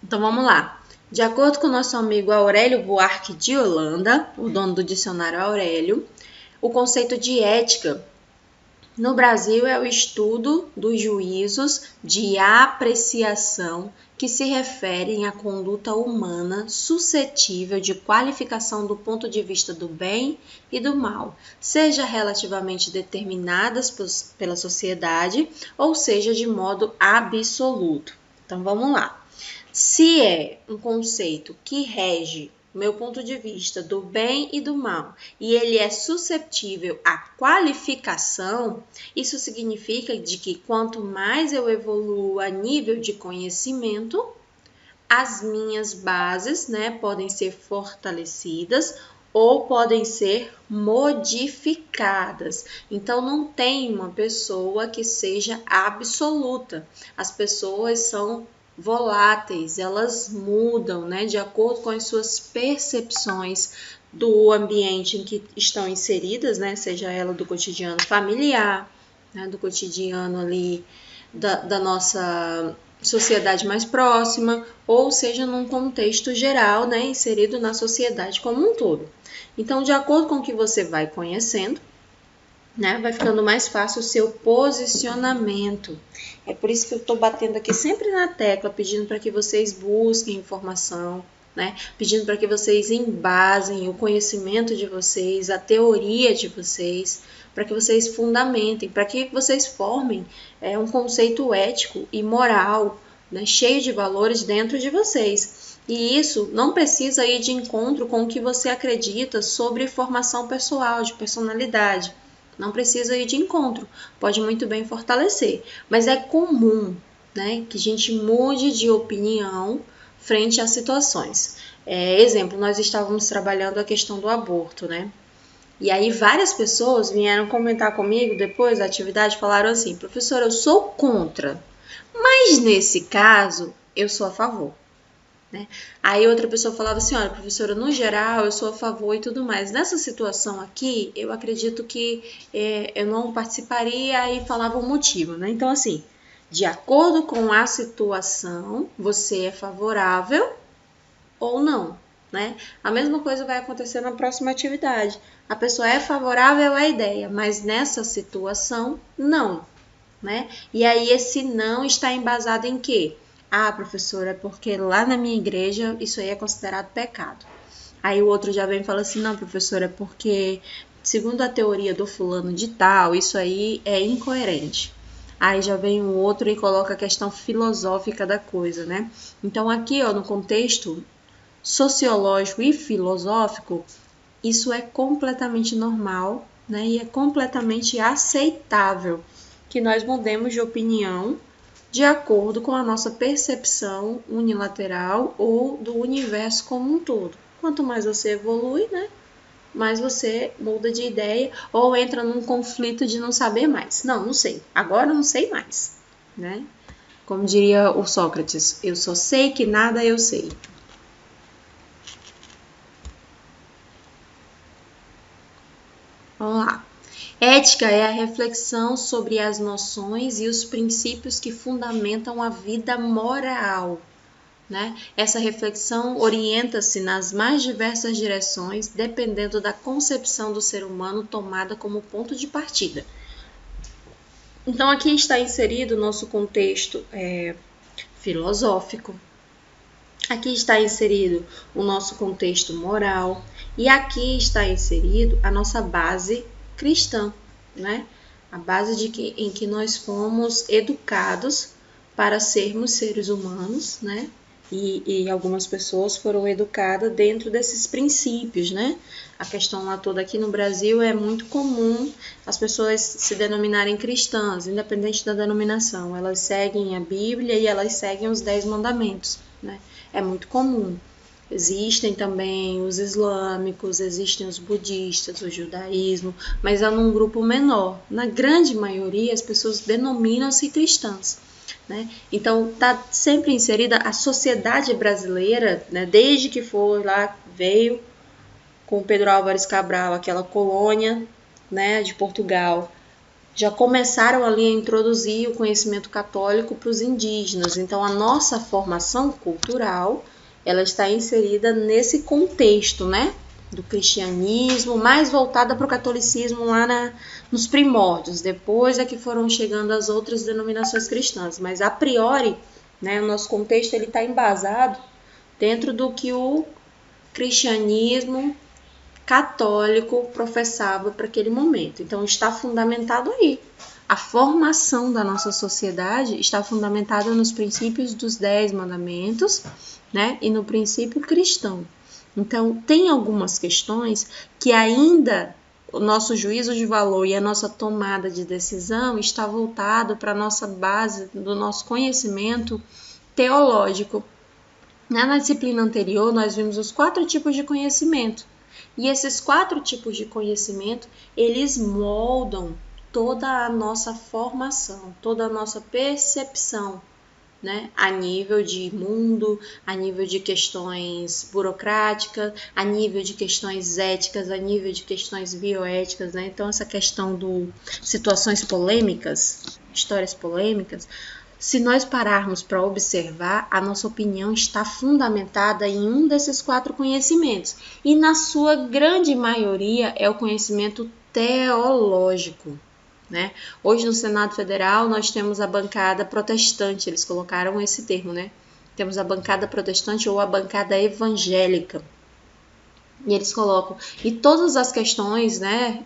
Então vamos lá. De acordo com o nosso amigo Aurélio Buarque de Holanda, o dono do dicionário Aurélio, o conceito de ética no Brasil é o estudo dos juízos de apreciação que se referem à conduta humana suscetível de qualificação do ponto de vista do bem e do mal, seja relativamente determinadas pela sociedade ou seja de modo absoluto. Então vamos lá. Se é um conceito que rege meu ponto de vista do bem e do mal, e ele é suscetível à qualificação, isso significa de que quanto mais eu evoluo a nível de conhecimento, as minhas bases, podem ser fortalecidas ou podem ser modificadas. Então não tem uma pessoa que seja absoluta. As pessoas são voláteis, elas mudam, de acordo com as suas percepções do ambiente em que estão inseridas, seja ela do cotidiano familiar, do cotidiano ali da nossa sociedade mais próxima, ou seja, num contexto geral, inserido na sociedade como um todo. Então, de acordo com o que você vai conhecendo, vai ficando mais fácil o seu posicionamento. É por isso que eu estou batendo aqui sempre na tecla, pedindo para que vocês busquem informação, pedindo para que vocês embasem o conhecimento de vocês, a teoria de vocês, para que vocês fundamentem, para que vocês formem um conceito ético e moral, cheio de valores dentro de vocês. E isso não precisa ir de encontro com o que você acredita sobre formação pessoal, de personalidade. Não precisa ir de encontro, pode muito bem fortalecer. Mas é comum, que a gente mude de opinião frente a situações. Exemplo, nós estávamos trabalhando a questão do aborto, E aí várias pessoas vieram comentar comigo depois da atividade, falaram assim, professora, eu sou contra, mas nesse caso eu sou a favor. Aí outra pessoa falava assim, olha, professora, no geral eu sou a favor e tudo mais. Nessa situação aqui, eu acredito que eu não participaria e falava o motivo, Então, assim, de acordo com a situação, você é favorável ou não, A mesma coisa vai acontecer na próxima atividade. A pessoa é favorável à ideia, mas nessa situação, não, E aí esse não está embasado em quê? Ah, professora, é porque lá na minha igreja isso aí é considerado pecado. Aí o outro já vem e fala assim, não, professora, é porque segundo a teoria do fulano de tal, isso aí é incoerente. Aí já vem um outro e coloca a questão filosófica da coisa, Então aqui, no contexto sociológico e filosófico, isso é completamente normal, E é completamente aceitável que nós mudemos de opinião de acordo com a nossa percepção unilateral ou do universo como um todo. Quanto mais você evolui, mais você muda de ideia ou entra num conflito de não saber mais. Não sei. Agora não sei mais, Como diria o Sócrates, eu só sei que nada eu sei. Vamos lá. Ética é a reflexão sobre as noções e os princípios que fundamentam a vida moral, Essa reflexão orienta-se nas mais diversas direções, dependendo da concepção do ser humano tomada como ponto de partida. Então, aqui está inserido o nosso contexto filosófico, aqui está inserido o nosso contexto moral e aqui está inserido a nossa base cristã, A base em que nós fomos educados para sermos seres humanos, E algumas pessoas foram educadas dentro desses princípios, A questão lá toda aqui no Brasil é muito comum as pessoas se denominarem cristãs, independente da denominação. Elas seguem a Bíblia e elas seguem os 10 mandamentos, É muito comum. Existem também os islâmicos, existem os budistas, o judaísmo, mas é num grupo menor. Na grande maioria, as pessoas denominam-se cristãs. Então, está sempre inserida a sociedade brasileira, desde que veio com Pedro Álvares Cabral, aquela colônia de Portugal, já começaram ali a introduzir o conhecimento católico para os indígenas. Então, a nossa formação cultural, ela está inserida nesse contexto, né? Do cristianismo, mais voltada para o catolicismo lá nos primórdios. Depois é que foram chegando as outras denominações cristãs. Mas, a priori, né, o nosso contexto está embasado dentro do que o cristianismo católico professava para aquele momento. Então, está fundamentado aí. A formação da nossa sociedade está fundamentada nos princípios dos 10 mandamentos, né, e no princípio cristão. Então, tem algumas questões que ainda o nosso juízo de valor e a nossa tomada de decisão está voltado para a nossa base do nosso conhecimento teológico. Na disciplina anterior, nós vimos os 4 tipos de conhecimento. E esses 4 tipos de conhecimento, eles moldam toda a nossa formação, toda a nossa percepção, né? A nível de mundo, a nível de questões burocráticas, a nível de questões éticas, a nível de questões bioéticas, né? Então, essa questão do situações polêmicas, histórias polêmicas, se nós pararmos para observar, a nossa opinião está fundamentada em um desses 4 conhecimentos. E na sua grande maioria é o conhecimento teológico, né? Hoje no Senado Federal nós temos a bancada protestante, eles colocaram esse termo, né? Temos a bancada protestante ou a bancada evangélica. E eles colocam, e todas as questões, né?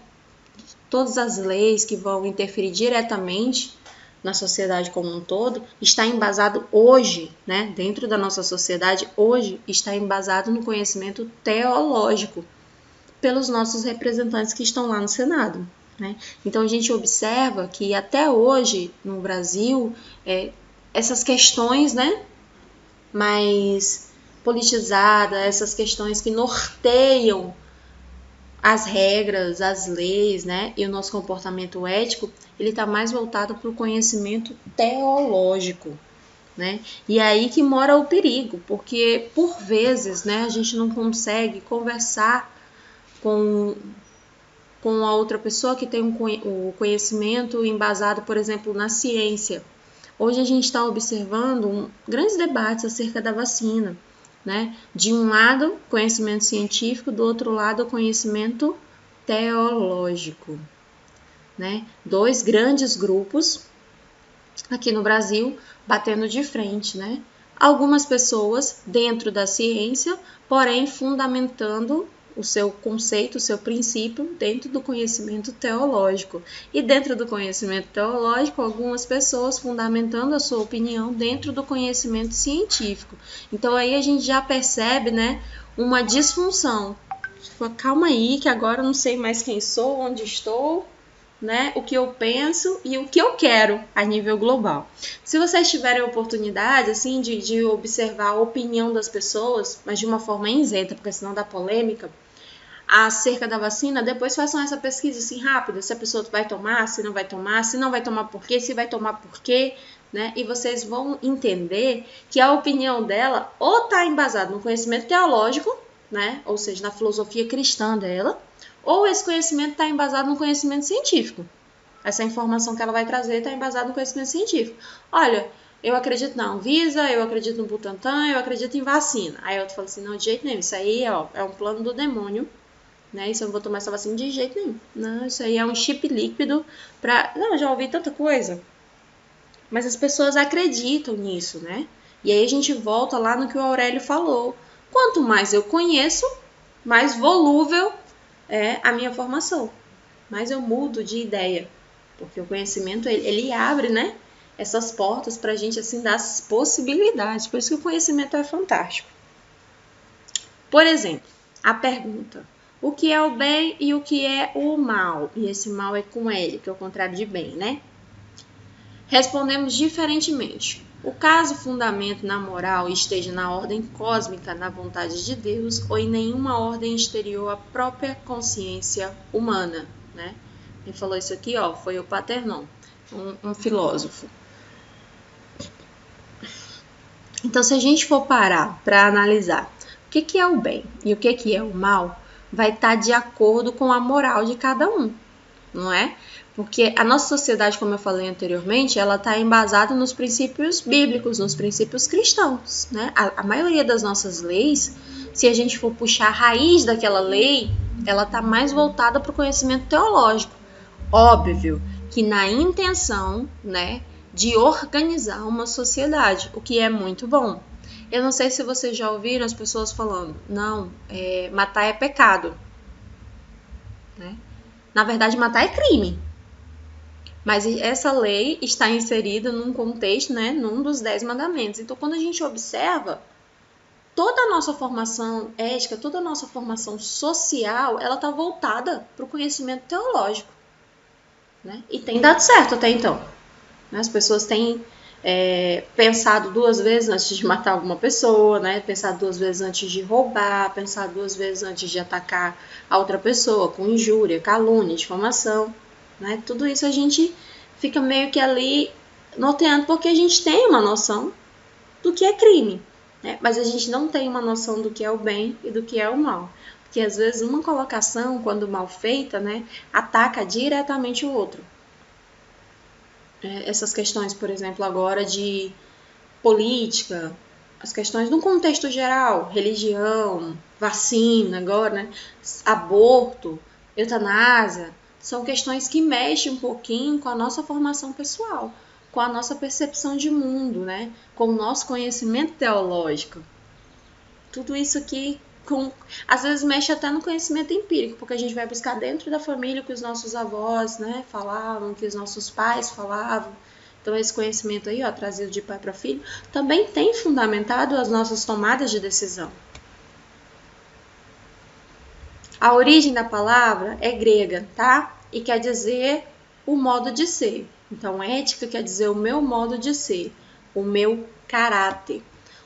Todas as leis que vão interferir diretamente na sociedade como um todo, está embasado hoje, né, dentro da nossa sociedade, hoje está embasado no conhecimento teológico pelos nossos representantes que estão lá no Senado, né? Então, a gente observa que até hoje, no Brasil, essas questões, né, mais politizadas, essas questões que norteiam as regras, as leis, né, e o nosso comportamento ético, ele está mais voltado para o conhecimento teológico, né? E é aí que mora o perigo, porque por vezes, né, a gente não consegue conversar com a outra pessoa que tem o conhecimento embasado, por exemplo, na ciência. Hoje a gente está observando grandes debates acerca da vacina, né? De um lado, conhecimento científico, do outro lado, conhecimento teológico, né? 2 grandes grupos aqui no Brasil batendo de frente, né? Algumas pessoas dentro da ciência, porém fundamentando o seu conceito, o seu princípio dentro do conhecimento teológico. E dentro do conhecimento teológico, algumas pessoas fundamentando a sua opinião dentro do conhecimento científico. Então aí a gente já percebe, né, uma disfunção. Calma aí, que agora eu não sei mais quem sou, onde estou, né, o que eu penso e o que eu quero a nível global. Se vocês tiverem oportunidade assim, de observar a opinião das pessoas, mas de uma forma isenta, porque senão dá polêmica, acerca da vacina, depois façam essa pesquisa assim rápida, se a pessoa vai tomar, se não vai tomar por quê, se vai tomar por quê, né? E vocês vão entender que a opinião dela ou está embasada no conhecimento teológico, né? Ou seja, na filosofia cristã dela, ou esse conhecimento está embasado no conhecimento científico. Essa informação que ela vai trazer está embasada no conhecimento científico. Olha, eu acredito na Anvisa, eu acredito no Butantan, eu acredito em vacina. Aí outro fala assim, não, de jeito nenhum, isso aí é um plano do demônio, né? Isso eu não vou tomar essa vacina de jeito nenhum. Não, isso aí é um chip líquido para... Não, eu já ouvi tanta coisa. Mas as pessoas acreditam nisso, né? E aí a gente volta lá no que o Aurélio falou. Quanto mais eu conheço, mais volúvel é a minha formação. Mais eu mudo de ideia. Porque o conhecimento, ele abre, né, essas portas pra gente, assim, dar as possibilidades. Por isso que o conhecimento é fantástico. Por exemplo, a pergunta: o que é o bem e o que é o mal? E esse mal é com L, que é o contrário de bem, né? Respondemos diferentemente. O caso fundamento na moral esteja na ordem cósmica, na vontade de Deus, ou em nenhuma ordem exterior à própria consciência humana, né? Quem falou isso aqui, ó, foi o Paternon, um filósofo. Então, se a gente for parar para analisar o que é o bem e o que é o mal, vai estar de acordo com a moral de cada um. não é? Porque a nossa sociedade, como eu falei anteriormente, ela está embasada nos princípios bíblicos, nos princípios cristãos, né? A maioria das nossas leis, se a gente for puxar a raiz daquela lei, ela está mais voltada para o conhecimento teológico. Óbvio que na intenção, né, de organizar uma sociedade, o que é muito bom. Eu não sei se vocês já ouviram as pessoas falando, não, matar é pecado, né? Na verdade, matar é crime. Mas essa lei está inserida num contexto, né, num dos 10 mandamentos. Então, quando a gente observa, toda a nossa formação ética, toda a nossa formação social, ela está voltada para o conhecimento teológico, né? E tem dado certo até então. As pessoas têm pensado 2 vezes antes de matar alguma pessoa, né? Pensado 2 vezes antes de roubar, pensado 2 vezes antes de atacar a outra pessoa com injúria, calúnia, difamação, né? Tudo isso a gente fica meio que ali norteando porque a gente tem uma noção do que é crime, né? Mas a gente não tem uma noção do que é o bem e do que é o mal. Porque às vezes uma colocação, quando mal feita, né, ataca diretamente o outro. Essas questões, por exemplo, agora de política, as questões no contexto geral, religião, vacina agora, né? Aborto, eutanásia, são questões que mexem um pouquinho com a nossa formação pessoal, com a nossa percepção de mundo, né? Com o nosso conhecimento teológico. Tudo isso aqui, às vezes mexe até no conhecimento empírico, porque a gente vai buscar dentro da família o que os nossos avós, né, falavam, o que os nossos pais falavam. Então, esse conhecimento aí, ó, trazido de pai para filho, também tem fundamentado as nossas tomadas de decisão. A origem da palavra é grega, tá? E quer dizer o modo de ser. Então, ética quer dizer o meu modo de ser, o meu caráter.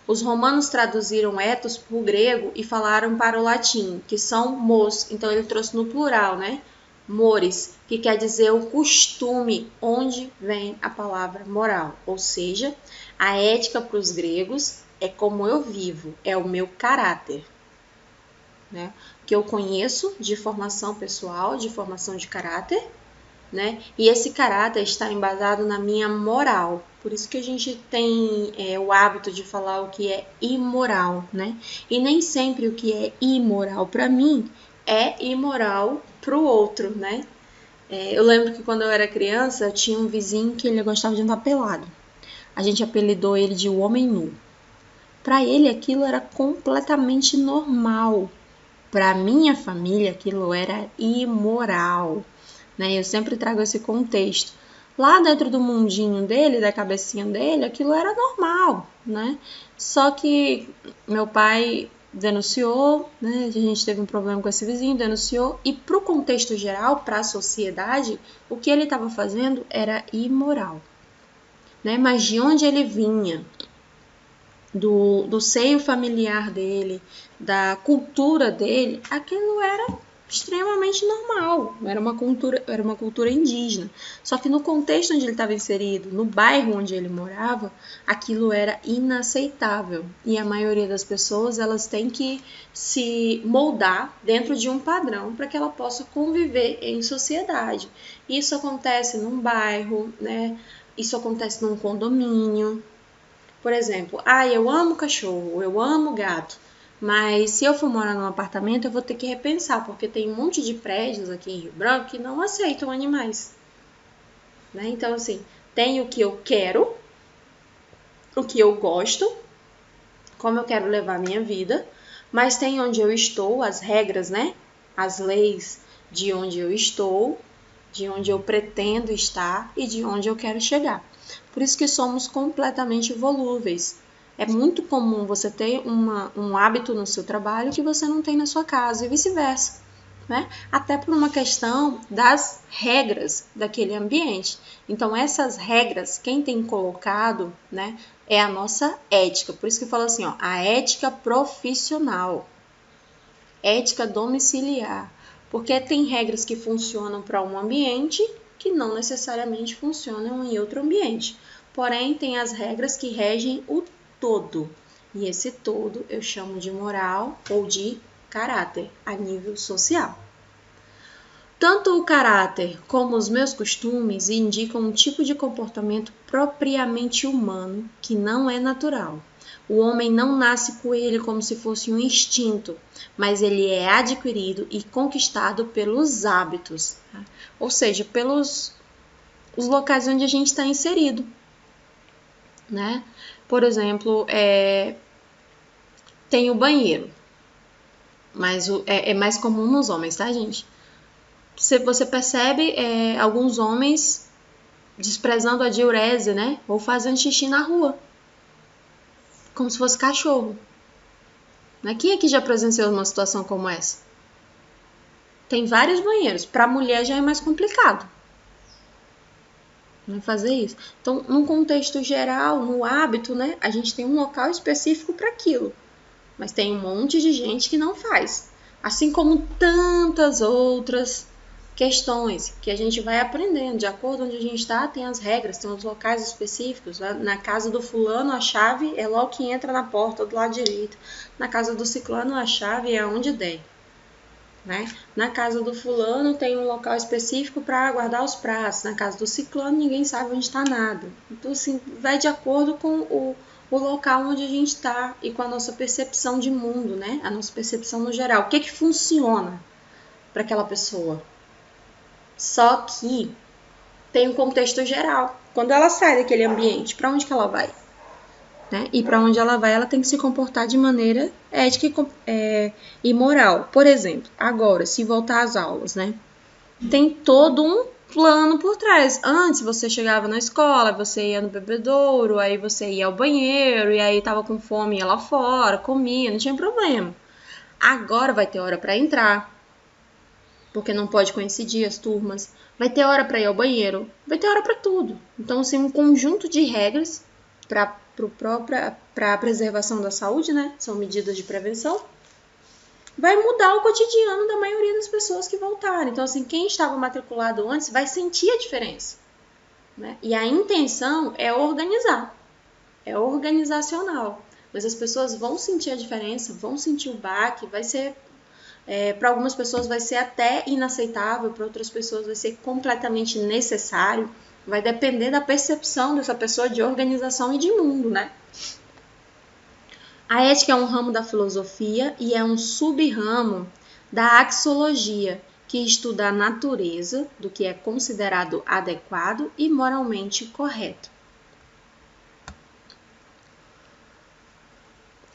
Os romanos traduziram ethos para o grego e falaram para o latim, que são mos. Então, ele trouxe no plural, né? Mores, que quer dizer o costume, onde vem a palavra moral. Ou seja, a ética para os gregos é como eu vivo, é o meu caráter, né? Que eu conheço de formação pessoal, de formação de caráter, né? E esse caráter está embasado na minha moral. Por isso que a gente tem o hábito de falar o que é imoral, né? E nem sempre o que é imoral para mim é imoral para o outro, né? Eu lembro que quando eu era criança, eu tinha um vizinho que ele gostava de andar pelado. A gente apelidou ele de o homem nu. Para ele aquilo era completamente normal. Para minha família aquilo era imoral, né? Eu sempre trago esse contexto. Lá dentro do mundinho dele, da cabecinha dele, aquilo era normal, né? Só que meu pai denunciou, né? A gente teve um problema com esse vizinho, denunciou, e para o contexto geral, para a sociedade, o que ele estava fazendo era imoral, né? Mas de onde ele vinha? Do seio familiar dele, da cultura dele, aquilo era extremamente normal, era uma cultura indígena. Só que no contexto onde ele estava inserido, no bairro onde ele morava, aquilo era inaceitável. E a maioria das pessoas, elas têm que se moldar dentro de um padrão para que ela possa conviver em sociedade. Isso acontece num bairro, né? Isso acontece num condomínio. Por exemplo, eu amo cachorro, eu amo gato, mas se eu for morar num apartamento, eu vou ter que repensar, porque tem um monte de prédios aqui em Rio Branco que não aceitam animais, né? Então, assim, tem o que eu quero, o que eu gosto, como eu quero levar a minha vida, mas tem onde eu estou, as regras, né? As leis de onde eu estou, de onde eu pretendo estar e de onde eu quero chegar. Por isso que somos completamente volúveis. É muito comum você ter um hábito no seu trabalho que você não tem na sua casa e vice-versa, né? Até por uma questão das regras daquele ambiente. Então, essas regras, quem tem colocado, né, é a nossa ética. Por isso que eu falo assim, ó, a ética profissional, ética domiciliar. Porque tem regras que funcionam para um ambiente que não necessariamente funcionam em outro ambiente. Porém, tem as regras que regem o todo. E esse todo eu chamo de moral ou de caráter a nível social. Tanto o caráter como os meus costumes indicam um tipo de comportamento propriamente humano que não é natural. O homem não nasce com ele como se fosse um instinto, mas ele é adquirido e conquistado pelos hábitos, tá? Ou seja, pelos os locais onde a gente está inserido, né? Por exemplo, tem o banheiro, mas é mais comum nos homens, tá, gente? Você percebe alguns homens desprezando a diurese, né? Ou fazendo xixi na rua, como se fosse cachorro. Quem aqui já presenciou uma situação como essa? Tem vários banheiros. Para a mulher já é mais complicado, né, fazer isso. Então, num contexto geral, no hábito, né, a gente tem um local específico para aquilo. Mas tem um monte de gente que não faz. Assim como tantas outras questões que a gente vai aprendendo. De acordo onde a gente está, tem as regras, tem os locais específicos. Na casa do fulano, a chave é logo que entra na porta do lado direito. Na casa do ciclano, a chave é onde der. Né? Na casa do fulano tem um local específico para guardar os pratos. Na casa do ciclano ninguém sabe onde está nada. Então, assim, vai de acordo com o local onde a gente está e com a nossa percepção de mundo, né? A nossa percepção no geral. O que funciona para aquela pessoa? Só que tem um contexto geral. Quando ela sai daquele ambiente, para onde que ela vai? Né? E para onde ela vai, ela tem que se comportar de maneira ética e moral. Por exemplo, agora, se voltar às aulas, né? Tem todo um plano por trás. Antes você chegava na escola, você ia no bebedouro, aí você ia ao banheiro, e aí tava com fome, ia lá fora, comia, não tinha problema. Agora vai ter hora para entrar, porque não pode coincidir as turmas. Vai ter hora para ir ao banheiro, vai ter hora para tudo. Então, assim, um conjunto de regras para a preservação da saúde, né? São medidas de prevenção. Vai mudar o cotidiano da maioria das pessoas que voltarem. Então, assim, quem estava matriculado antes vai sentir a diferença, né? E a intenção é organizar, é organizacional. Mas as pessoas vão sentir a diferença, vão sentir o baque, vai ser... para algumas pessoas vai ser até inaceitável, para outras pessoas vai ser completamente necessário. Vai depender da percepção dessa pessoa de organização e de mundo, né? A ética é um ramo da filosofia e é um sub-ramo da axiologia, que estuda a natureza do que é considerado adequado e moralmente correto.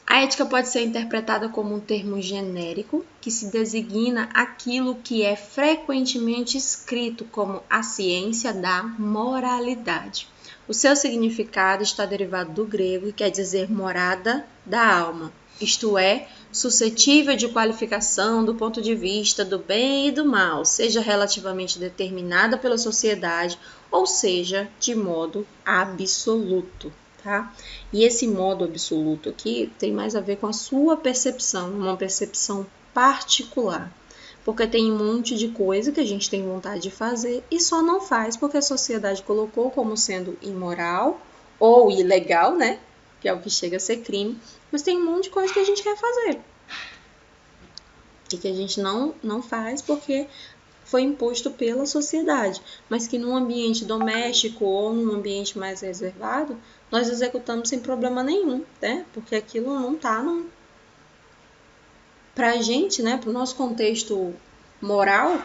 A ética pode ser interpretada como um termo genérico que se designa aquilo que é frequentemente escrito como a ciência da moralidade. O seu significado está derivado do grego e quer dizer morada da alma, isto é, suscetível de qualificação do ponto de vista do bem e do mal, seja relativamente determinada pela sociedade ou seja de modo absoluto. Tá? E esse modo absoluto aqui tem mais a ver com a sua percepção, uma percepção particular. Porque tem um monte de coisa que a gente tem vontade de fazer e só não faz porque a sociedade colocou como sendo imoral ou ilegal, né? Que é o que chega a ser crime. Mas tem um monte de coisa que a gente quer fazer e que a gente não faz porque foi imposto pela sociedade, mas que num ambiente doméstico ou num ambiente mais reservado, nós executamos sem problema nenhum, né? Porque aquilo não tá pra gente, né? Pro nosso contexto moral,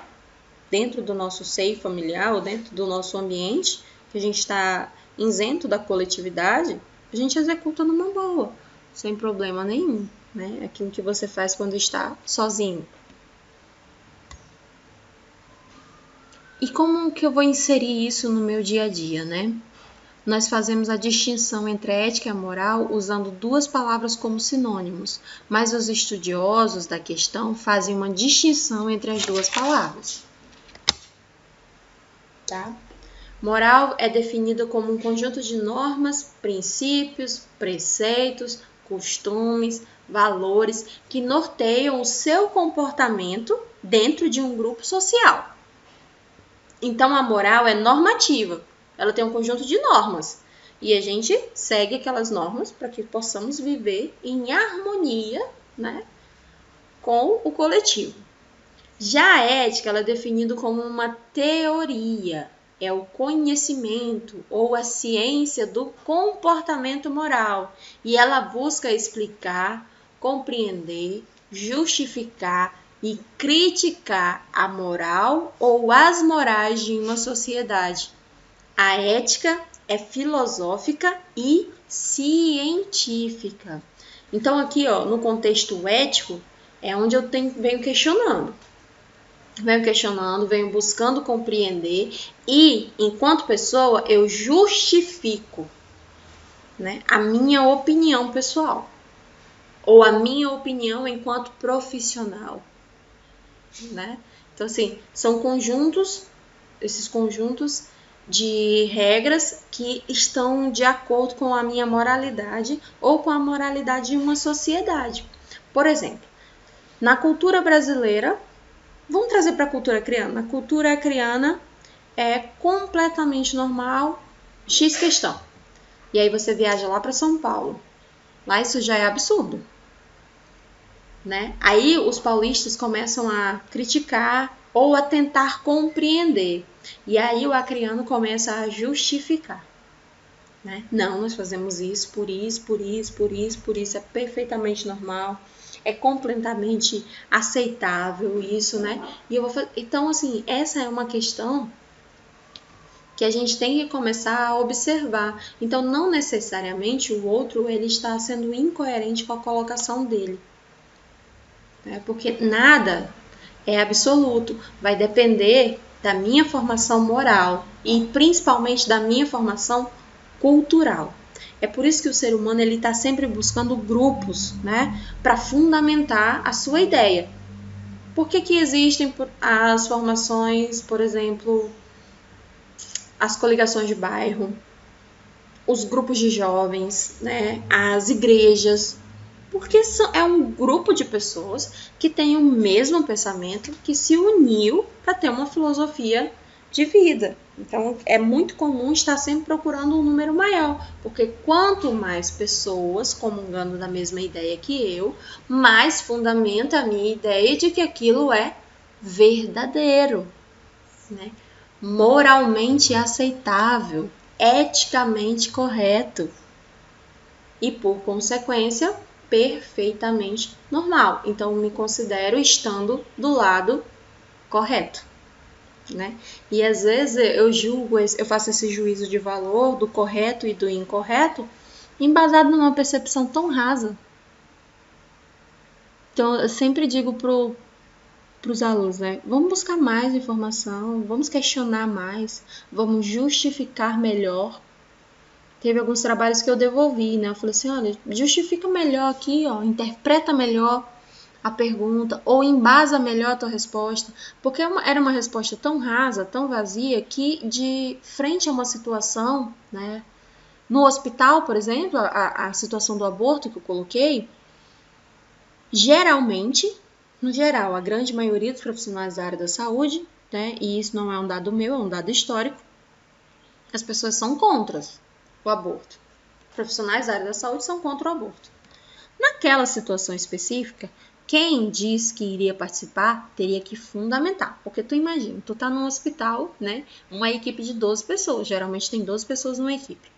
dentro do nosso seio familiar ou dentro do nosso ambiente, que a gente está isento da coletividade, a gente executa numa boa, sem problema nenhum, né? Aquilo que você faz quando está sozinho. E como que eu vou inserir isso no meu dia a dia, né? Nós fazemos a distinção entre a ética e a moral usando duas palavras como sinônimos, mas os estudiosos da questão fazem uma distinção entre as duas palavras. Tá? Moral é definida como um conjunto de normas, princípios, preceitos, costumes, valores que norteiam o seu comportamento dentro de um grupo social. Então, a moral é normativa, ela tem um conjunto de normas e a gente segue aquelas normas para que possamos viver em harmonia, né, com o coletivo. Já a ética, ela é definida como uma teoria, é o conhecimento ou a ciência do comportamento moral, e ela busca explicar, compreender, justificar e criticar a moral ou as morais de uma sociedade. A ética é filosófica e científica. Então aqui, ó, no contexto ético, é onde eu venho questionando, venho buscando compreender e, enquanto pessoa, eu justifico, né, a minha opinião pessoal ou a minha opinião enquanto profissional, né? Então, assim, são esses conjuntos de regras que estão de acordo com a minha moralidade ou com a moralidade de uma sociedade. Por exemplo, na cultura brasileira, vamos trazer para a cultura acriana. Na cultura acriana é completamente normal X questão. E aí você viaja lá para São Paulo. Lá isso já é absurdo, né? Aí os paulistas começam a criticar ou a tentar compreender. E aí o acriano começa a justificar, né? Não, nós fazemos isso, por isso, por isso, por isso, por isso, é perfeitamente normal, é completamente aceitável isso, né? E eu vou fazer... Então, assim, essa é uma questão que a gente tem que começar a observar. Então, não necessariamente o outro ele está sendo incoerente com a colocação dele, né? Porque nada é absoluto, vai depender da minha formação moral e principalmente da minha formação cultural. É por isso que o ser humano ele está sempre buscando grupos, né, para fundamentar a sua ideia. Por que existem as formações, por exemplo, as coligações de bairro, os grupos de jovens, né, as igrejas? Porque é um grupo de pessoas que tem o mesmo pensamento, que se uniu para ter uma filosofia de vida. Então, é muito comum estar sempre procurando um número maior, porque quanto mais pessoas comungando da mesma ideia que eu, mais fundamenta a minha ideia de que aquilo é verdadeiro, né? Moralmente aceitável, eticamente correto e, por consequência, perfeitamente normal. Então, me considero estando do lado correto, né? E às vezes eu faço esse juízo de valor do correto e do incorreto embasado numa percepção tão rasa. Então, eu sempre digo para os alunos, né? Vamos buscar mais informação, vamos questionar mais, vamos justificar melhor. Teve alguns trabalhos que eu devolvi, né? Eu falei assim, olha, justifica melhor aqui, ó, interpreta melhor a pergunta ou embasa melhor a tua resposta, porque era uma resposta tão rasa, tão vazia, que de frente a uma situação, né? No hospital, por exemplo, a situação do aborto que eu coloquei, geralmente, no geral, a grande maioria dos profissionais da área da saúde, né? E isso não é um dado meu, é um dado histórico, as pessoas são contra o aborto. Profissionais da área da saúde são contra o aborto. Naquela situação específica, quem diz que iria participar teria que fundamentar. Porque tu imagina, tu tá num hospital, né? Uma equipe de 12 pessoas. Geralmente tem 12 pessoas numa equipe.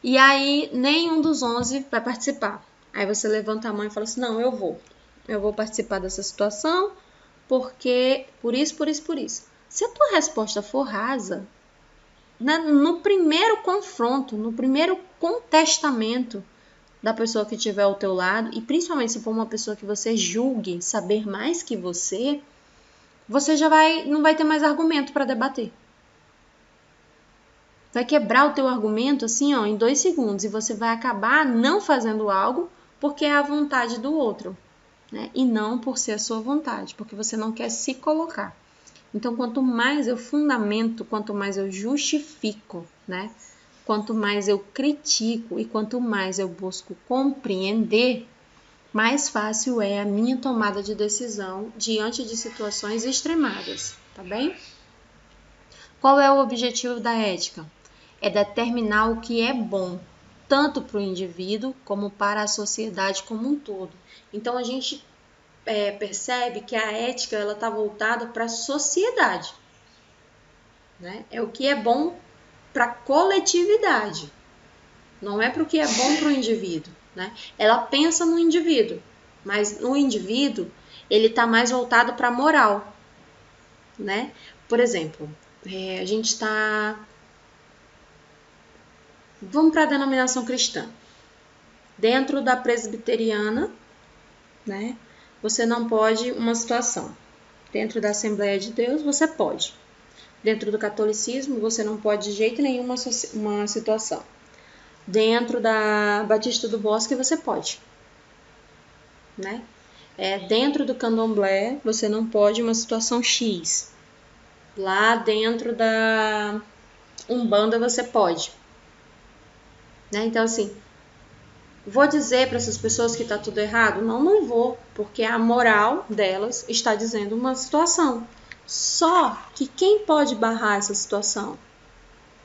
E aí, nenhum dos 11 vai participar. Aí você levanta a mão e fala assim, não, eu vou. Eu vou participar dessa situação porque por isso, por isso, por isso. Se a tua resposta for rasa, no primeiro confronto, no primeiro contestamento da pessoa que estiver ao teu lado, e principalmente se for uma pessoa que você julgue saber mais que você já não vai ter mais argumento para debater. Vai quebrar o teu argumento assim, ó, em 2 segundos, e você vai acabar não fazendo algo porque é a vontade do outro, né? E não por ser a sua vontade, porque você não quer se colocar. Então, quanto mais eu fundamento, quanto mais eu justifico, né? Quanto mais eu critico e quanto mais eu busco compreender, mais fácil é a minha tomada de decisão diante de situações extremadas, tá bem? Qual é o objetivo da ética? É determinar o que é bom, tanto para o indivíduo como para a sociedade como um todo. Então, a gente percebe que a ética ela está voltada para a sociedade, né? É o que é bom para a coletividade, não é para o que é bom para o indivíduo, né? Ela pensa no indivíduo, mas o indivíduo ele está mais voltado para a moral, né? Por exemplo, a gente está... Vamos para a denominação cristã. Dentro da presbiteriana, né? Você não pode uma situação. Dentro da Assembleia de Deus, você pode. Dentro do catolicismo, você não pode de jeito nenhum uma situação. Dentro da Batista do Bosque, você pode, né? Dentro do candomblé, você não pode uma situação X. Lá dentro da Umbanda, você pode, né? Então, assim, vou dizer para essas pessoas que está tudo errado? Não vou, porque a moral delas está dizendo uma situação. Só que quem pode barrar essa situação?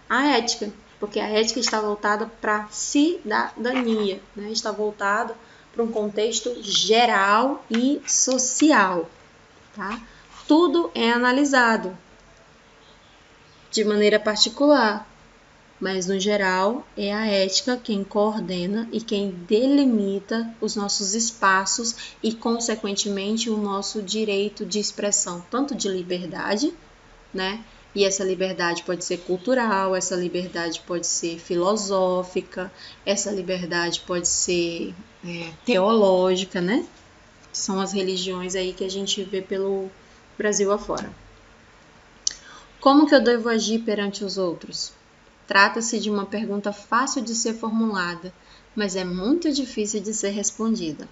A ética, porque a ética está voltada para a cidadania, né? Está voltada para um contexto geral e social, tá? Tudo é analisado de maneira particular, mas no geral é a ética quem coordena e quem delimita os nossos espaços e, consequentemente, o nosso direito de expressão, tanto de liberdade, né? E essa liberdade pode ser cultural, essa liberdade pode ser filosófica, essa liberdade pode ser teológica, né? São as religiões aí que a gente vê pelo Brasil afora. Como que eu devo agir perante os outros? Trata-se de uma pergunta fácil de ser formulada, mas é muito difícil de ser respondida.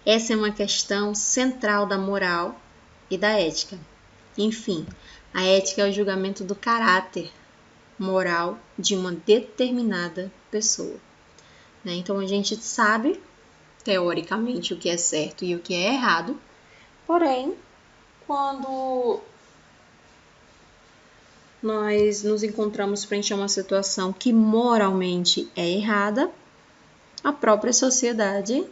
Essa é uma questão central da moral e da ética. Enfim, a ética é o julgamento do caráter moral de uma determinada pessoa, né? Então a gente sabe, teoricamente, o que é certo e o que é errado, porém, quando nós nos encontramos frente a uma situação que moralmente é errada, a própria sociedade,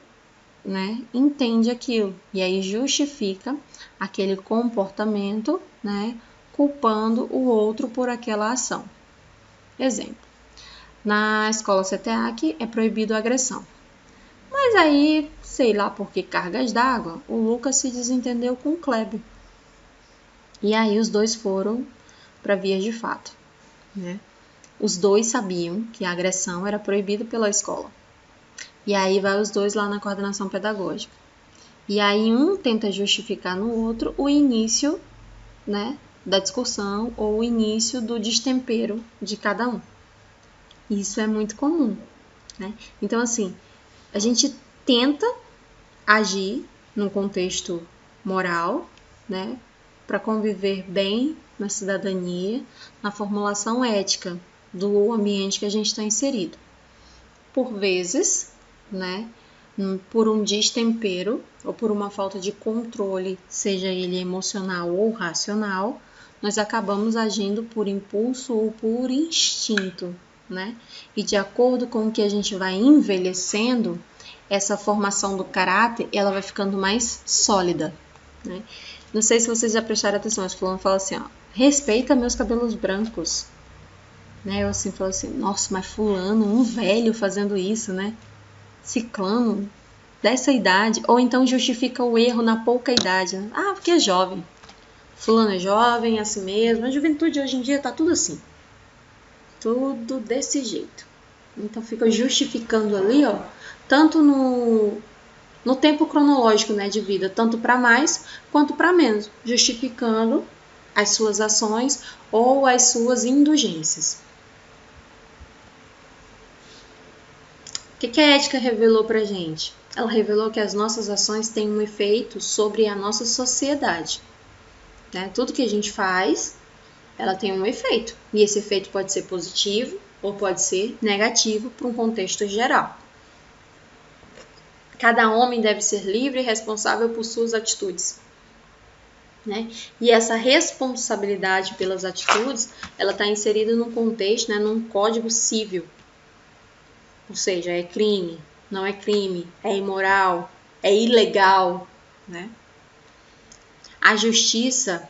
né, entende aquilo e aí justifica aquele comportamento, né, culpando o outro por aquela ação. Exemplo, na escola CTEAC é proibido a agressão. Mas aí, sei lá por que cargas d'água, o Lucas se desentendeu com o Kleber. E aí os dois foram para vias de fato, né? Os dois sabiam que a agressão era proibida pela escola. E aí vai os dois lá na coordenação pedagógica. E aí um tenta justificar no outro o início, né, da discussão ou o início do destempero de cada um. Isso é muito comum, né? Então, assim, a gente tenta agir num contexto moral, né, para conviver bem na cidadania, na formulação ética do ambiente que a gente está inserido. Por vezes, né, por um destempero ou por uma falta de controle, seja ele emocional ou racional, nós acabamos agindo por impulso ou por instinto, né? E de acordo com o que a gente vai envelhecendo, essa formação do caráter, ela vai ficando mais sólida, né? Não sei se vocês já prestaram atenção, mas fulano fala assim, ó, respeita meus cabelos brancos, né? Eu assim falo assim, nossa, mas fulano, um velho fazendo isso, né? Ciclano dessa idade, ou então justifica o erro na pouca idade, né? Ah, porque é jovem. Fulano é jovem, é assim mesmo. A juventude hoje em dia tá tudo assim. Tudo desse jeito. Então fica justificando ali, ó, tanto no tempo cronológico, né, de vida, tanto para mais quanto para menos, justificando as suas ações ou as suas indulgências. O que a ética revelou para a gente? Ela revelou que as nossas ações têm um efeito sobre a nossa sociedade, né? Tudo que a gente faz, ela tem um efeito. E esse efeito pode ser positivo ou pode ser negativo para um contexto geral. Cada homem deve ser livre e responsável por suas atitudes, né? E essa responsabilidade pelas atitudes, ela está inserida num contexto, né, num código civil. Ou seja, é crime, não é crime, é imoral, é ilegal, né? A justiça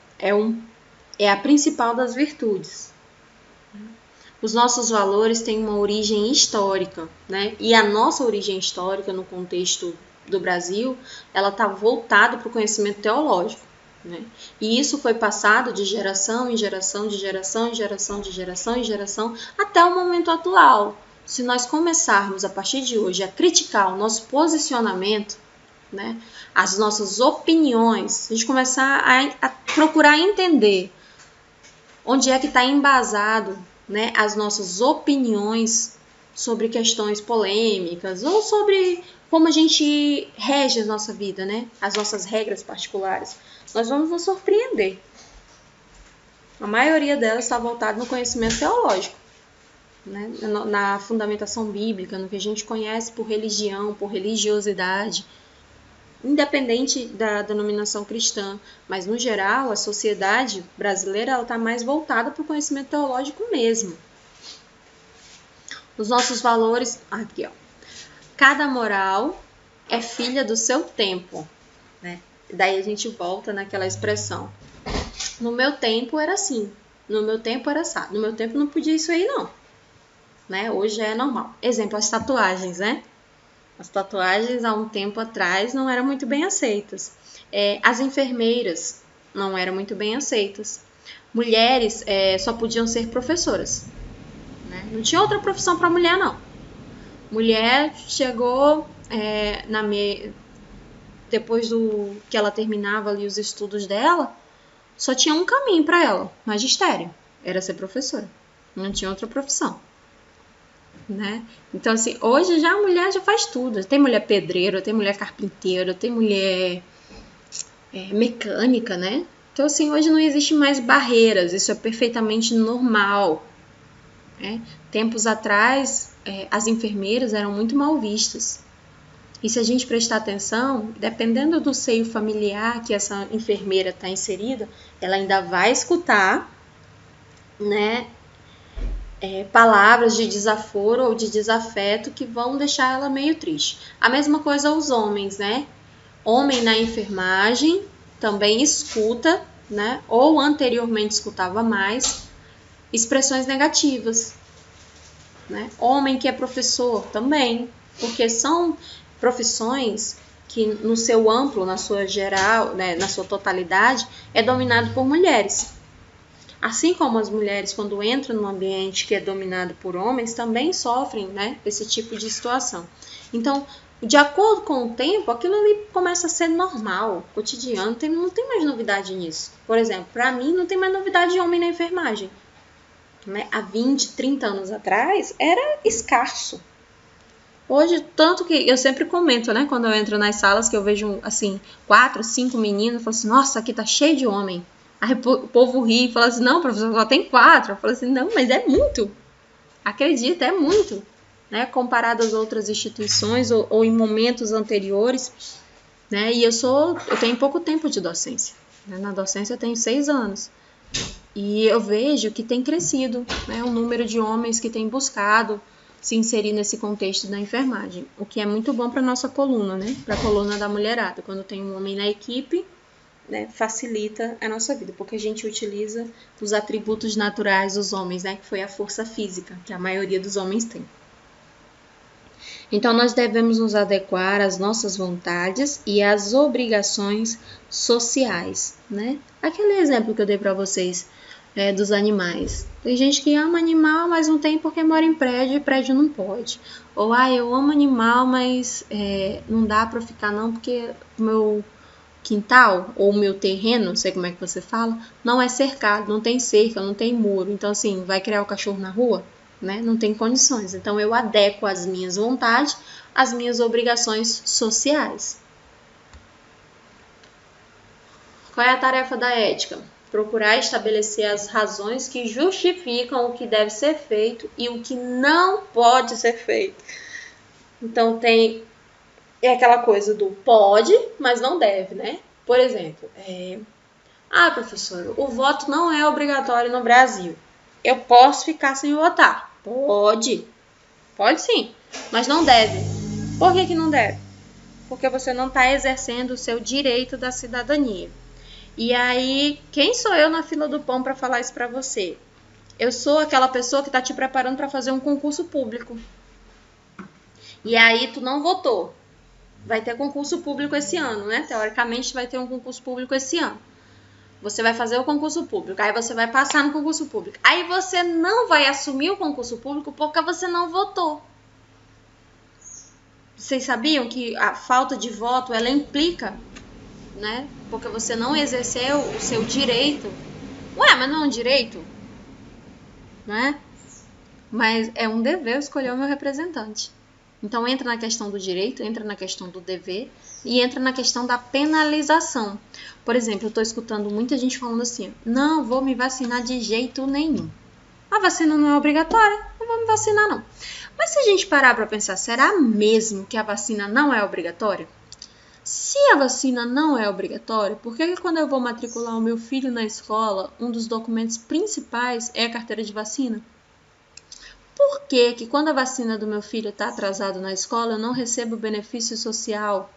é a principal das virtudes. Os nossos valores têm uma origem histórica, né? E a nossa origem histórica, no contexto do Brasil, ela está voltada para o conhecimento teológico, né? E isso foi passado de geração em geração, de geração em geração, de geração em geração, até o momento atual. Se nós começarmos, a partir de hoje, a criticar o nosso posicionamento, né, as nossas opiniões, se a gente começar a procurar entender onde é que está embasado, né, as nossas opiniões sobre questões polêmicas ou sobre como a gente rege a nossa vida, né, as nossas regras particulares, nós vamos nos surpreender. A maioria delas está voltada no conhecimento teológico, né, na fundamentação bíblica, no que a gente conhece por religião, por religiosidade, independente da denominação cristã, mas no geral a sociedade brasileira está mais voltada para o conhecimento teológico mesmo. Os nossos valores, aqui ó, cada moral é filha do seu tempo, né? Daí a gente volta naquela expressão, no meu tempo era assim, no meu tempo era assado, no meu tempo não podia isso aí não, né? Hoje é normal. Exemplo, as tatuagens, né? As tatuagens, há um tempo atrás, não eram muito bem aceitas. As enfermeiras não eram muito bem aceitas. Mulheres só podiam ser professoras, né? Não tinha outra profissão para mulher, não. Mulher chegou, depois que ela terminava ali os estudos dela, só tinha um caminho para ela, magistério. Era ser professora. Não tinha outra profissão. Né? Então, assim, hoje já a mulher já faz tudo. Tem mulher pedreira, tem mulher carpinteira, tem mulher mecânica, né? Então, assim, hoje não existe mais barreiras. Isso é perfeitamente normal, né? Tempos atrás, as enfermeiras eram muito mal vistas. E se a gente prestar atenção, dependendo do seio familiar que essa enfermeira está inserida, ela ainda vai escutar, né? Palavras de desaforo ou de desafeto que vão deixar ela meio triste. A mesma coisa os homens, né? Homem na enfermagem também escuta, né? Ou anteriormente escutava mais expressões negativas, né? Homem que é professor também, porque são profissões que no seu amplo, na sua geral, né, na sua totalidade, é dominado por mulheres. Assim como as mulheres, quando entram num ambiente que é dominado por homens, também sofrem, né, esse tipo de situação. Então, de acordo com o tempo, aquilo ali começa a ser normal, cotidiano, não tem mais novidade nisso. Por exemplo, para mim, não tem mais novidade de homem na enfermagem. Né? Há 20, 30 anos atrás, era escasso. Hoje, tanto que eu sempre comento, né, quando eu entro nas salas, que eu vejo, assim, 4, 5 meninos, eu falo assim, nossa, aqui tá cheio de homem. Aí o povo ri e fala assim, não, professor, só tem 4. Eu falo assim, não, mas é muito. Acredita, é muito. Né? Comparado às outras instituições ou em momentos anteriores. Né? E eu tenho pouco tempo de docência. Né? Na docência eu tenho 6 anos. E eu vejo que tem crescido, né, o número de homens que têm buscado se inserir nesse contexto da enfermagem. O que é muito bom para a nossa coluna, né? Para a coluna da mulherada. Quando tem um homem na equipe, né, facilita a nossa vida, porque a gente utiliza os atributos naturais dos homens, né, que foi a força física, que a maioria dos homens tem. Então, nós devemos nos adequar às nossas vontades e às obrigações sociais, né? Aquele exemplo que eu dei para vocês dos animais. Tem gente que ama animal, mas não tem porque mora em prédio e prédio não pode. Ou, eu amo animal, mas não dá para ficar não, porque o meu quintal ou o meu terreno, não sei como é que você fala, não é cercado, não tem cerca, não tem muro. Então, assim, vai criar o cachorro na rua? Né? Não tem condições. Então, eu adequo as minhas vontades às minhas obrigações sociais. Qual é a tarefa da ética? Procurar estabelecer as razões que justificam o que deve ser feito e o que não pode ser feito. Então, tem aquela coisa do pode, mas não deve, né? Por exemplo, professor, o voto não é obrigatório no Brasil. Eu posso ficar sem votar? Pode sim, mas não deve. Por que não deve? porque você não está exercendo o seu direito da cidadania. E aí, quem sou eu na fila do pão para falar isso para você? Eu sou aquela pessoa que está te preparando para fazer um concurso público. E aí tu não votou. Vai ter concurso público esse ano, né? Teoricamente vai ter um concurso público esse ano. Você vai fazer o concurso público, aí você vai passar no concurso público. Aí você não vai assumir o concurso público porque você não votou. Vocês sabiam que a falta de voto, ela implica, né? Porque você não exerceu o seu direito. Ué, mas não é um direito? Né? Mas é um dever escolher o meu representante. Então entra na questão do direito, entra na questão do dever e entra na questão da penalização. Por exemplo, eu estou escutando muita gente falando assim, não vou me vacinar de jeito nenhum. A vacina não é obrigatória, não vou me vacinar não. Mas se a gente parar para pensar, será mesmo que a vacina não é obrigatória? Se a vacina não é obrigatória, por que quando eu vou matricular o meu filho na escola, um dos documentos principais é a carteira de vacina? Por que quando a vacina do meu filho está atrasada na escola, eu não recebo benefício social?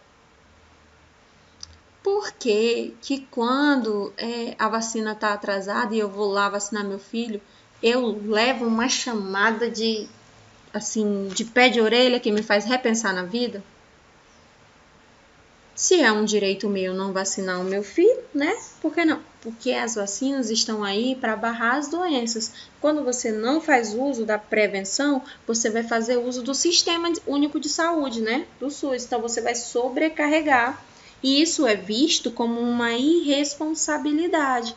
Por que quando a vacina está atrasada e eu vou lá vacinar meu filho, eu levo uma chamada de pé de orelha que me faz repensar na vida? Se é um direito meu não vacinar o meu filho, né? Por que não? Porque as vacinas estão aí para barrar as doenças. Quando você não faz uso da prevenção, você vai fazer uso do Sistema Único de Saúde, né? Do SUS. Então, você vai sobrecarregar. E isso é visto como uma irresponsabilidade.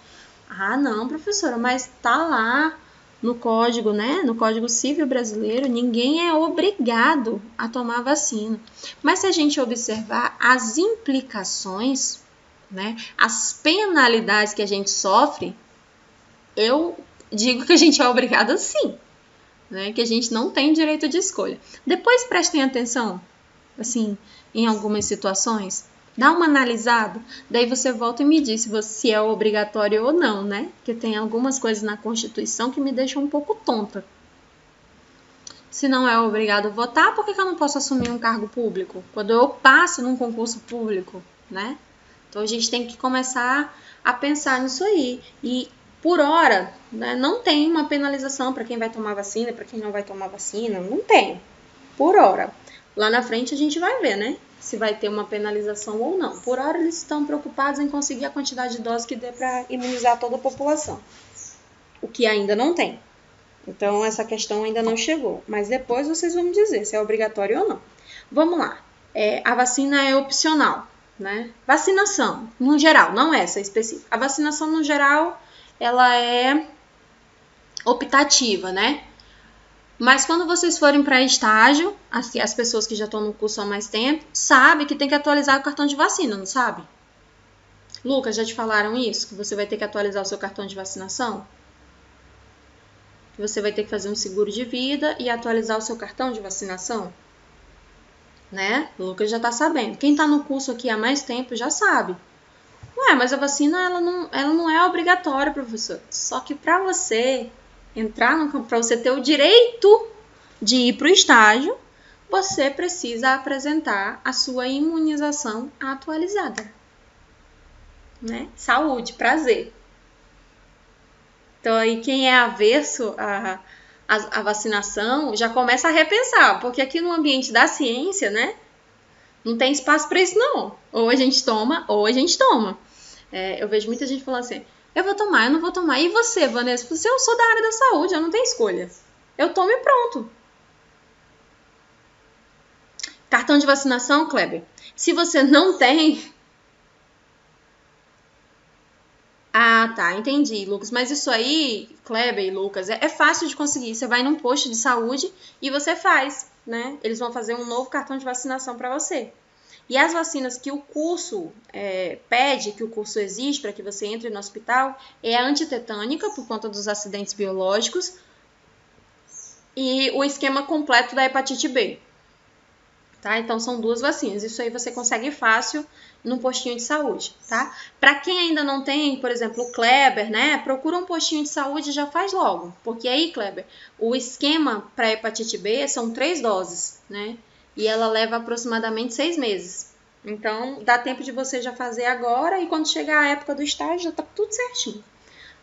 Ah, não, professora, mas tá lá no código, né? No Código Civil Brasileiro, ninguém é obrigado a tomar vacina. Mas se a gente observar as implicações, né? As penalidades que a gente sofre, eu digo que a gente é obrigado sim, né? Que a gente não tem direito de escolha. Depois prestem atenção, assim, em algumas situações. Dá uma analisada, daí você volta e me diz se é obrigatório ou não, né? Porque tem algumas coisas na Constituição que me deixam um pouco tonta. Se não é obrigado a votar, por que eu não posso assumir um cargo público? Quando eu passo num concurso público, né? Então a gente tem que começar a pensar nisso aí. E por hora, né, não tem uma penalização para quem vai tomar vacina, para quem não vai tomar vacina, não tem. Por hora. Lá na frente a gente vai ver, né? Se vai ter uma penalização ou não. Por hora eles estão preocupados em conseguir a quantidade de doses que dê para imunizar toda a população. O que ainda não tem. Então essa questão ainda não chegou. Mas depois vocês vão me dizer se é obrigatório ou não. Vamos lá. A vacina é opcional, né? Vacinação, no geral, não essa específica. A vacinação no geral, ela é optativa, né? Mas quando vocês forem para estágio, as pessoas que já estão no curso há mais tempo, sabem que tem que atualizar o cartão de vacina, não sabe? Lucas, já te falaram isso? Que você vai ter que atualizar o seu cartão de vacinação? Que você vai ter que fazer um seguro de vida e atualizar o seu cartão de vacinação? Né? O Lucas já tá sabendo. Quem tá no curso aqui há mais tempo já sabe. Ué, mas a vacina ela não é obrigatória, professor. Só que para você entrar no campo, para você ter o direito de ir para o estágio, você precisa apresentar a sua imunização atualizada. Né? Saúde, prazer. Então, aí quem é avesso à vacinação já começa a repensar, porque aqui no ambiente da ciência, né, não tem espaço para isso não. Ou a gente toma, ou a gente toma. Eu vejo muita gente falando assim, eu vou tomar, eu não vou tomar. E você, Vanessa? Você, eu sou da área da saúde, eu não tenho escolha. Eu tomo e pronto. Cartão de vacinação, Kleber. Se você não tem... Ah, tá, entendi, Lucas. Mas isso aí, Kleber e Lucas, é fácil de conseguir. Você vai num posto de saúde e você faz, né? Eles vão fazer um novo cartão de vacinação para você. E as vacinas que o curso pede, que o curso exige para que você entre no hospital, é a antitetânica, por conta dos acidentes biológicos, e o esquema completo da hepatite B. Tá? Então, são 2 vacinas. Isso aí você consegue fácil no postinho de saúde, tá? Para quem ainda não tem, por exemplo, o Kleber, né? Procura um postinho de saúde e já faz logo. Porque aí, Kleber, o esquema para hepatite B são 3 doses, né? E ela leva aproximadamente 6 meses. Então, dá tempo de você já fazer agora e quando chegar a época do estágio, já tá tudo certinho.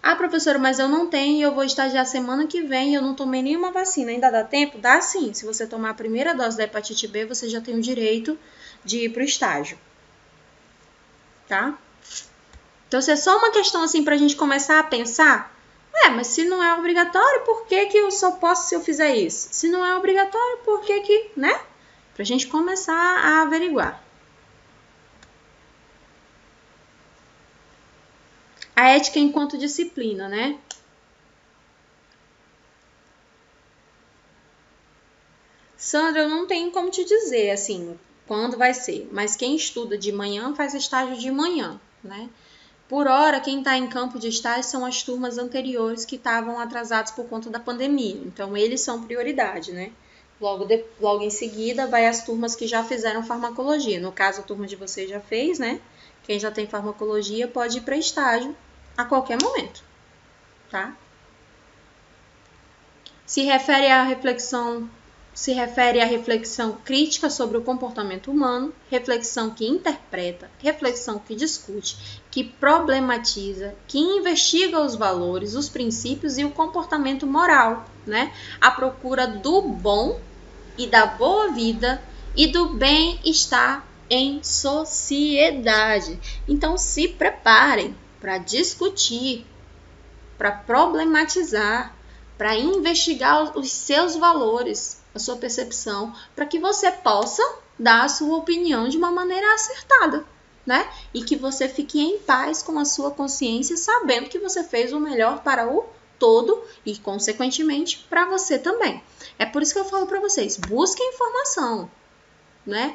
Ah, professora, mas eu não tenho e eu vou estagiar semana que vem e eu não tomei nenhuma vacina. Ainda dá tempo? Dá sim. Se você tomar a primeira dose da hepatite B, você já tem o direito de ir para o estágio. Tá? Então, isso é só uma questão assim para a gente começar a pensar. Mas se não é obrigatório, por que eu só posso se eu fizer isso? Se não é obrigatório, por que, né? Pra gente começar a averiguar. A ética enquanto disciplina, né? Sandra, eu não tenho como te dizer, assim, quando vai ser. Mas quem estuda de manhã faz estágio de manhã, né? Por hora, quem está em campo de estágio são as turmas anteriores que estavam atrasadas por conta da pandemia. Então, eles são prioridade, né? Logo em seguida, vai as turmas que já fizeram farmacologia. No caso, a turma de vocês já fez, né? Quem já tem farmacologia pode ir para estágio a qualquer momento, tá? Se refere à reflexão crítica sobre o comportamento humano, reflexão que interpreta, reflexão que discute, que problematiza, que investiga os valores, os princípios e o comportamento moral, né? A procura do bom e da boa vida e do bem-estar em sociedade. Então, se preparem para discutir, para problematizar, para investigar os seus valores, a sua percepção, para que você possa dar a sua opinião de uma maneira acertada, né? E que você fique em paz com a sua consciência, sabendo que você fez o melhor para o todo e, consequentemente, para você também. É por isso que eu falo para vocês, busquem informação, né?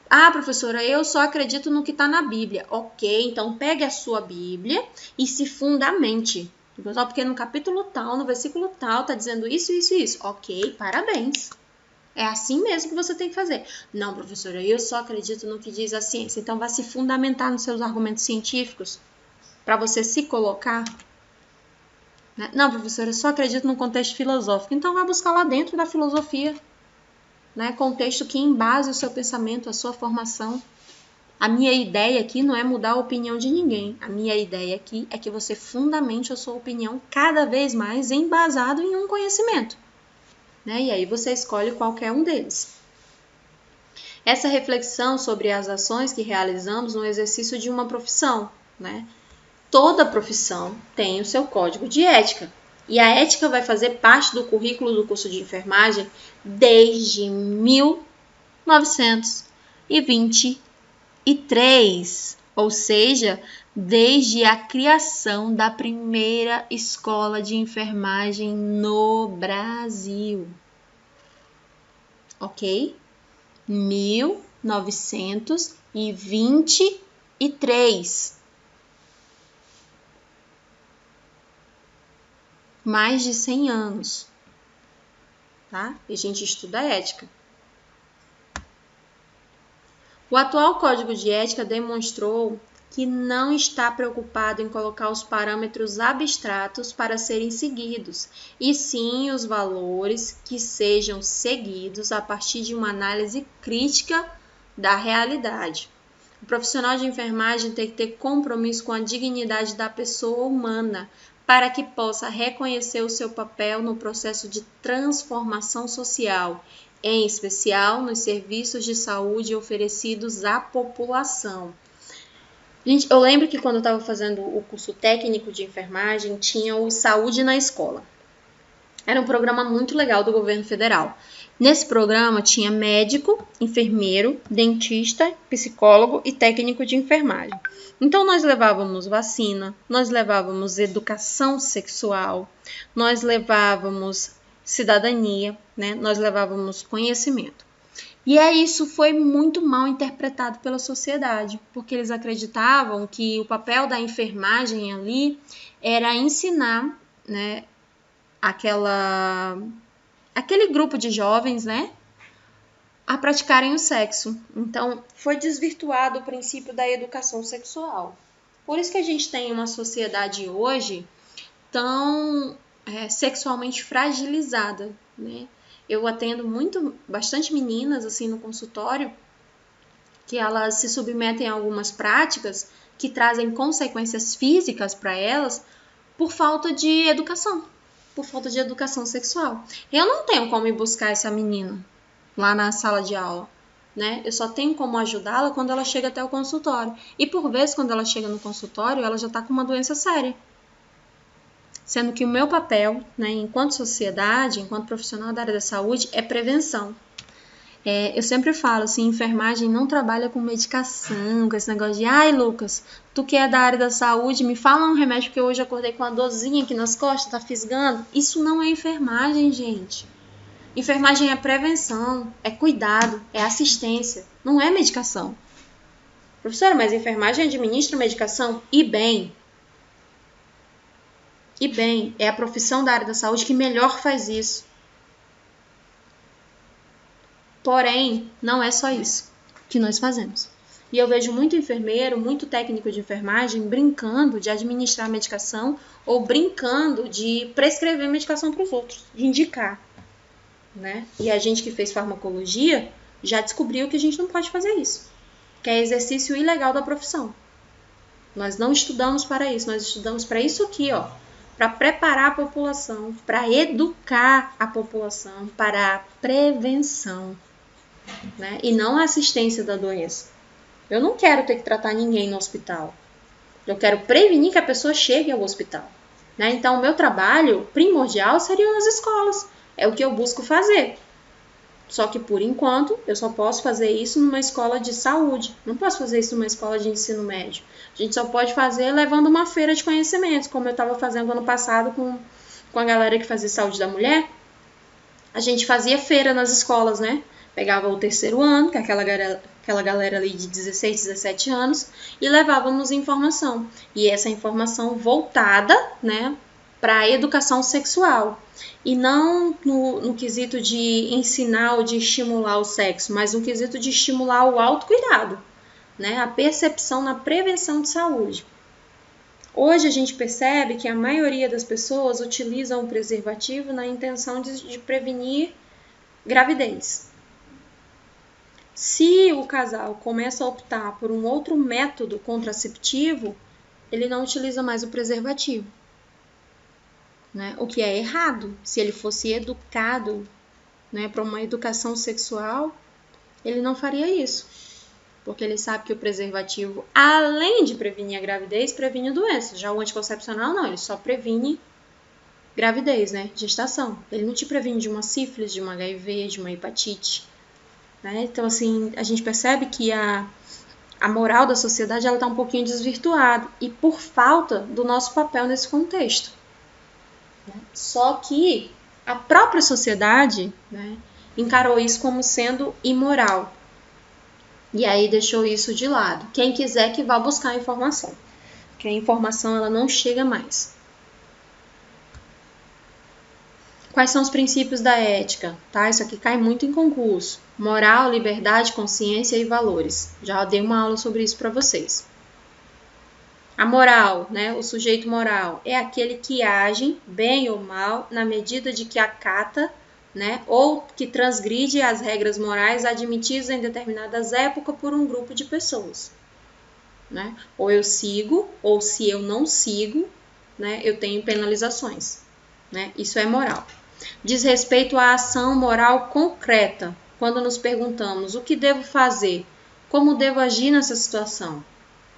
Ah, professora, eu só acredito no que está na Bíblia. Ok, então pegue a sua Bíblia e se fundamente. Só porque no capítulo tal, no versículo tal, está dizendo isso, isso e isso. Ok, parabéns. É assim mesmo que você tem que fazer. Não, professora, eu só acredito no que diz a ciência. Então, vá se fundamentar nos seus argumentos científicos para você se colocar. Né? Não, professora, eu só acredito no contexto filosófico. Então, vá buscar lá dentro da filosofia. Né? Contexto que embase o seu pensamento, a sua formação. A minha ideia aqui não é mudar a opinião de ninguém. A minha ideia aqui é que você fundamente a sua opinião cada vez mais embasado em um conhecimento. Né? E aí você escolhe qualquer um deles. Essa reflexão sobre as ações que realizamos no exercício de uma profissão. Né? Toda profissão tem o seu código de ética. E a ética vai fazer parte do currículo do curso de enfermagem desde 1923, ou seja, desde a criação da primeira escola de enfermagem no Brasil. Ok? 1923. Mais de 100 anos. Tá? E a gente estuda ética. O atual Código de Ética demonstrou que não está preocupado em colocar os parâmetros abstratos para serem seguidos, e sim os valores que sejam seguidos a partir de uma análise crítica da realidade. O profissional de enfermagem tem que ter compromisso com a dignidade da pessoa humana, para que possa reconhecer o seu papel no processo de transformação social, em especial nos serviços de saúde oferecidos à população. Gente, eu lembro que quando eu estava fazendo o curso técnico de enfermagem, tinha o Saúde na Escola. Era um programa muito legal do governo federal. Nesse programa tinha médico, enfermeiro, dentista, psicólogo e técnico de enfermagem. Então nós levávamos vacina, nós levávamos educação sexual, nós levávamos cidadania, né? Nós levávamos conhecimento. E isso foi muito mal interpretado pela sociedade, porque eles acreditavam que o papel da enfermagem ali era ensinar, né, aquele grupo de jovens, né, a praticarem o sexo. Então, foi desvirtuado o princípio da educação sexual. Por isso que a gente tem uma sociedade hoje tão sexualmente fragilizada, né? Eu atendo bastante meninas assim no consultório que elas se submetem a algumas práticas que trazem consequências físicas para elas por falta de educação, por falta de educação sexual. Eu não tenho como ir buscar essa menina lá na sala de aula, né? Eu só tenho como ajudá-la quando ela chega até o consultório. E por vezes, quando ela chega no consultório, ela já está com uma doença séria. Sendo que o meu papel, né, enquanto sociedade, enquanto profissional da área da saúde, é prevenção. Eu sempre falo assim, enfermagem não trabalha com medicação, com esse negócio de ai, Lucas, tu que é da área da saúde, me fala um remédio porque hoje eu acordei com uma dorzinha aqui nas costas, tá fisgando. Isso não é enfermagem, gente. Enfermagem é prevenção, é cuidado, é assistência, não é medicação. Professora, mas enfermagem administra medicação? E bem, é a profissão da área da saúde que melhor faz isso. Porém, não é só isso que nós fazemos. E eu vejo muito enfermeiro, muito técnico de enfermagem brincando de administrar medicação ou brincando de prescrever medicação para os outros, de indicar, né? E a gente que fez farmacologia já descobriu que a gente não pode fazer isso, que é exercício ilegal da profissão. Nós não estudamos para isso, nós estudamos para isso aqui, ó, para preparar a população, para educar a população, para a prevenção, né? E não a assistência da doença. Eu não quero ter que tratar ninguém no hospital. Eu quero prevenir que a pessoa chegue ao hospital, né? Então, o meu trabalho primordial seria nas escolas. É o que eu busco fazer. Só que, por enquanto, eu só posso fazer isso numa escola de saúde. Não posso fazer isso numa escola de ensino médio. A gente só pode fazer levando uma feira de conhecimentos, como eu estava fazendo ano passado com a galera que fazia saúde da mulher. A gente fazia feira nas escolas, né? Pegava o terceiro ano, que é aquela galera ali de 16, 17 anos, e levávamos informação. E essa informação voltada, né, para a educação sexual. E não no quesito de ensinar ou de estimular o sexo, mas no quesito de estimular o autocuidado, né, a percepção na prevenção de saúde. Hoje a gente percebe que a maioria das pessoas utilizam o preservativo na intenção de prevenir gravidez. Se o casal começa a optar por um outro método contraceptivo, ele não utiliza mais o preservativo, né? O que é errado. Se ele fosse educado, né, para uma educação sexual, ele não faria isso. Porque ele sabe que o preservativo, além de prevenir a gravidez, previne a doença. Já o anticoncepcional não, ele só previne gravidez, né? Gestação. Ele não te previne de uma sífilis, de uma HIV, de uma hepatite. Né? Então, assim, a gente percebe que a moral da sociedade está um pouquinho desvirtuada e por falta do nosso papel nesse contexto. Né? Só que a própria sociedade, né, encarou isso como sendo imoral. E aí deixou isso de lado. Quem quiser que vá buscar a informação. Porque a informação ela não chega mais. Quais são os princípios da ética? Tá? Isso aqui cai muito em concurso. Moral, liberdade, consciência e valores. Já dei uma aula sobre isso para vocês. A moral, né? O sujeito moral é aquele que age, bem ou mal, na medida de que acata, né? Ou que transgride as regras morais admitidas em determinadas épocas por um grupo de pessoas. Né? Ou eu sigo, ou se eu não sigo, né? Eu tenho penalizações. Né? Isso é moral. Diz respeito à ação moral concreta, quando nos perguntamos o que devo fazer, como devo agir nessa situação,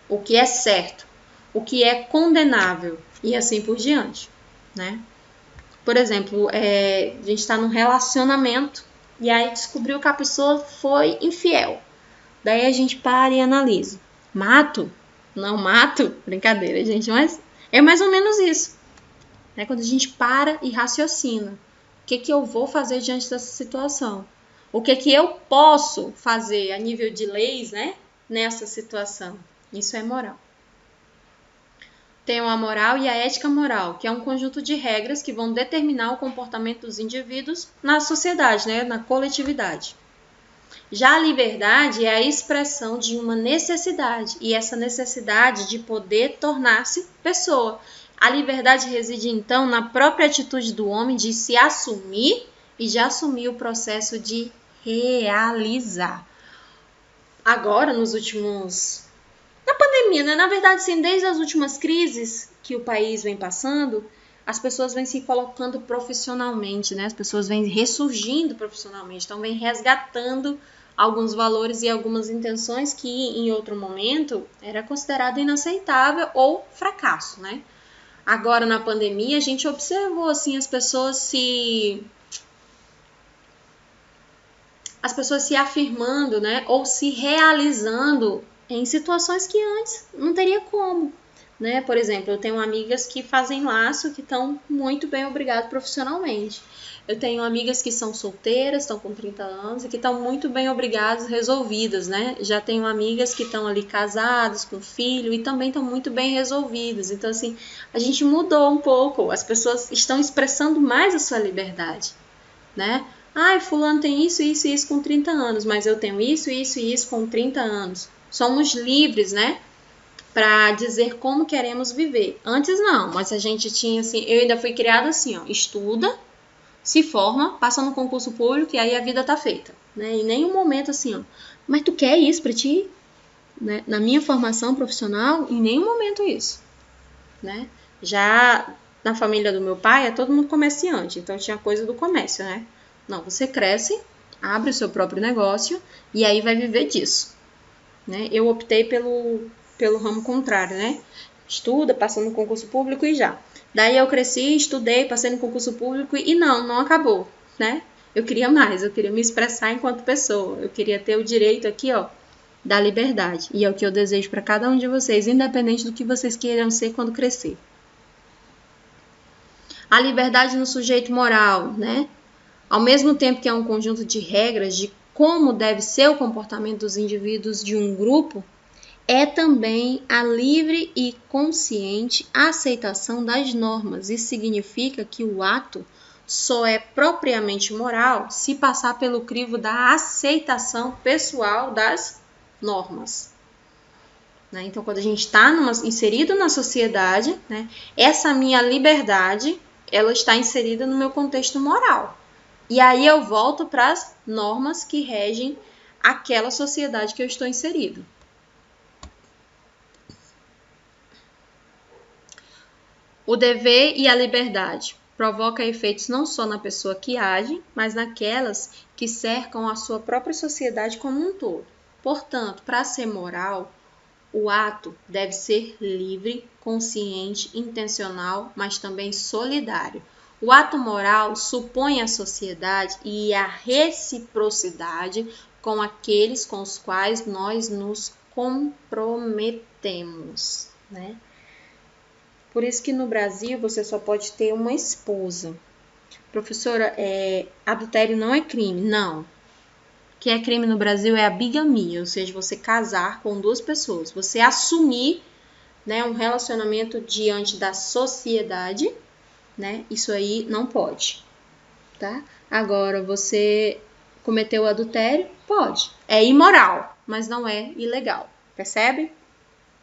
o que é certo, o que é condenável e assim por diante, né? Por exemplo, a gente está num relacionamento e aí descobriu que a pessoa foi infiel. Daí a gente para e analisa. Mato? Não mato? Brincadeira, gente, mas é mais ou menos isso. Né? Quando a gente para e raciocina, o que eu vou fazer diante dessa situação? O que eu posso fazer a nível de leis, né, nessa situação? Isso é moral. Tem a moral e a ética moral, que é um conjunto de regras que vão determinar o comportamento dos indivíduos na sociedade, né, na coletividade. Já a liberdade é a expressão de uma necessidade, e essa necessidade de poder tornar-se pessoa. A liberdade reside, então, na própria atitude do homem de se assumir e de assumir o processo de realizar. agora, na pandemia, né? Na verdade, sim, desde as últimas crises que o país vem passando, as pessoas vêm se colocando profissionalmente, né? As pessoas vêm ressurgindo profissionalmente, então vêm resgatando alguns valores e algumas intenções que em outro momento era considerado inaceitável ou fracasso, né? Agora na pandemia a gente observou assim as pessoas se afirmando, né, ou se realizando em situações que antes não teria como, né? Por exemplo, eu tenho amigas que fazem laço que estão muito bem, obrigado, profissionalmente. Eu tenho amigas que são solteiras, estão com 30 anos e que estão muito bem, obrigadas, resolvidas, né? Já tenho amigas que estão ali casadas, com filho e também estão muito bem resolvidas. Então, assim, a gente mudou um pouco, as pessoas estão expressando mais a sua liberdade, né? Ai, fulano tem isso, isso e isso com 30 anos, mas eu tenho isso, isso e isso com 30 anos. Somos livres, né? Para dizer como queremos viver. Antes não, mas a gente tinha assim, eu ainda fui criada assim, ó, estuda, se forma, passa no concurso público e aí a vida tá feita, né? Em nenhum momento assim, ó, mas tu quer isso para ti? Né? Na minha formação profissional, em nenhum momento isso, né? Já na família do meu pai, é todo mundo comerciante, então tinha coisa do comércio, né? Não, você cresce, abre o seu próprio negócio e aí vai viver disso, né? Eu optei pelo ramo contrário, né? Estuda, passa no concurso público e já. Daí eu cresci, estudei, passei no concurso público e não acabou, né? Eu queria mais, eu queria me expressar enquanto pessoa, eu queria ter o direito aqui, ó, da liberdade. E é o que eu desejo para cada um de vocês, independente do que vocês queiram ser quando crescer. A liberdade no sujeito moral, né? Ao mesmo tempo que é um conjunto de regras de como deve ser o comportamento dos indivíduos de um grupo, é também a livre e consciente aceitação das normas. Isso significa que o ato só é propriamente moral se passar pelo crivo da aceitação pessoal das normas. Então, quando a gente está inserido na sociedade, né, essa minha liberdade ela está inserida no meu contexto moral. E aí eu volto para as normas que regem aquela sociedade que eu estou inserido. O dever e a liberdade provoca efeitos não só na pessoa que age, mas naquelas que cercam a sua própria sociedade como um todo. Portanto, para ser moral, o ato deve ser livre, consciente, intencional, mas também solidário. O ato moral supõe a sociedade e a reciprocidade com aqueles com os quais nós nos comprometemos, né? Por isso que no Brasil você só pode ter uma esposa. Professora, adultério não é crime? Não. O que é crime no Brasil é a bigamia, ou seja, você casar com duas pessoas. Você assumir, né, um relacionamento diante da sociedade, né? Isso aí não pode, tá? Agora, você cometeu adultério? Pode. É imoral, mas não é ilegal. Percebe?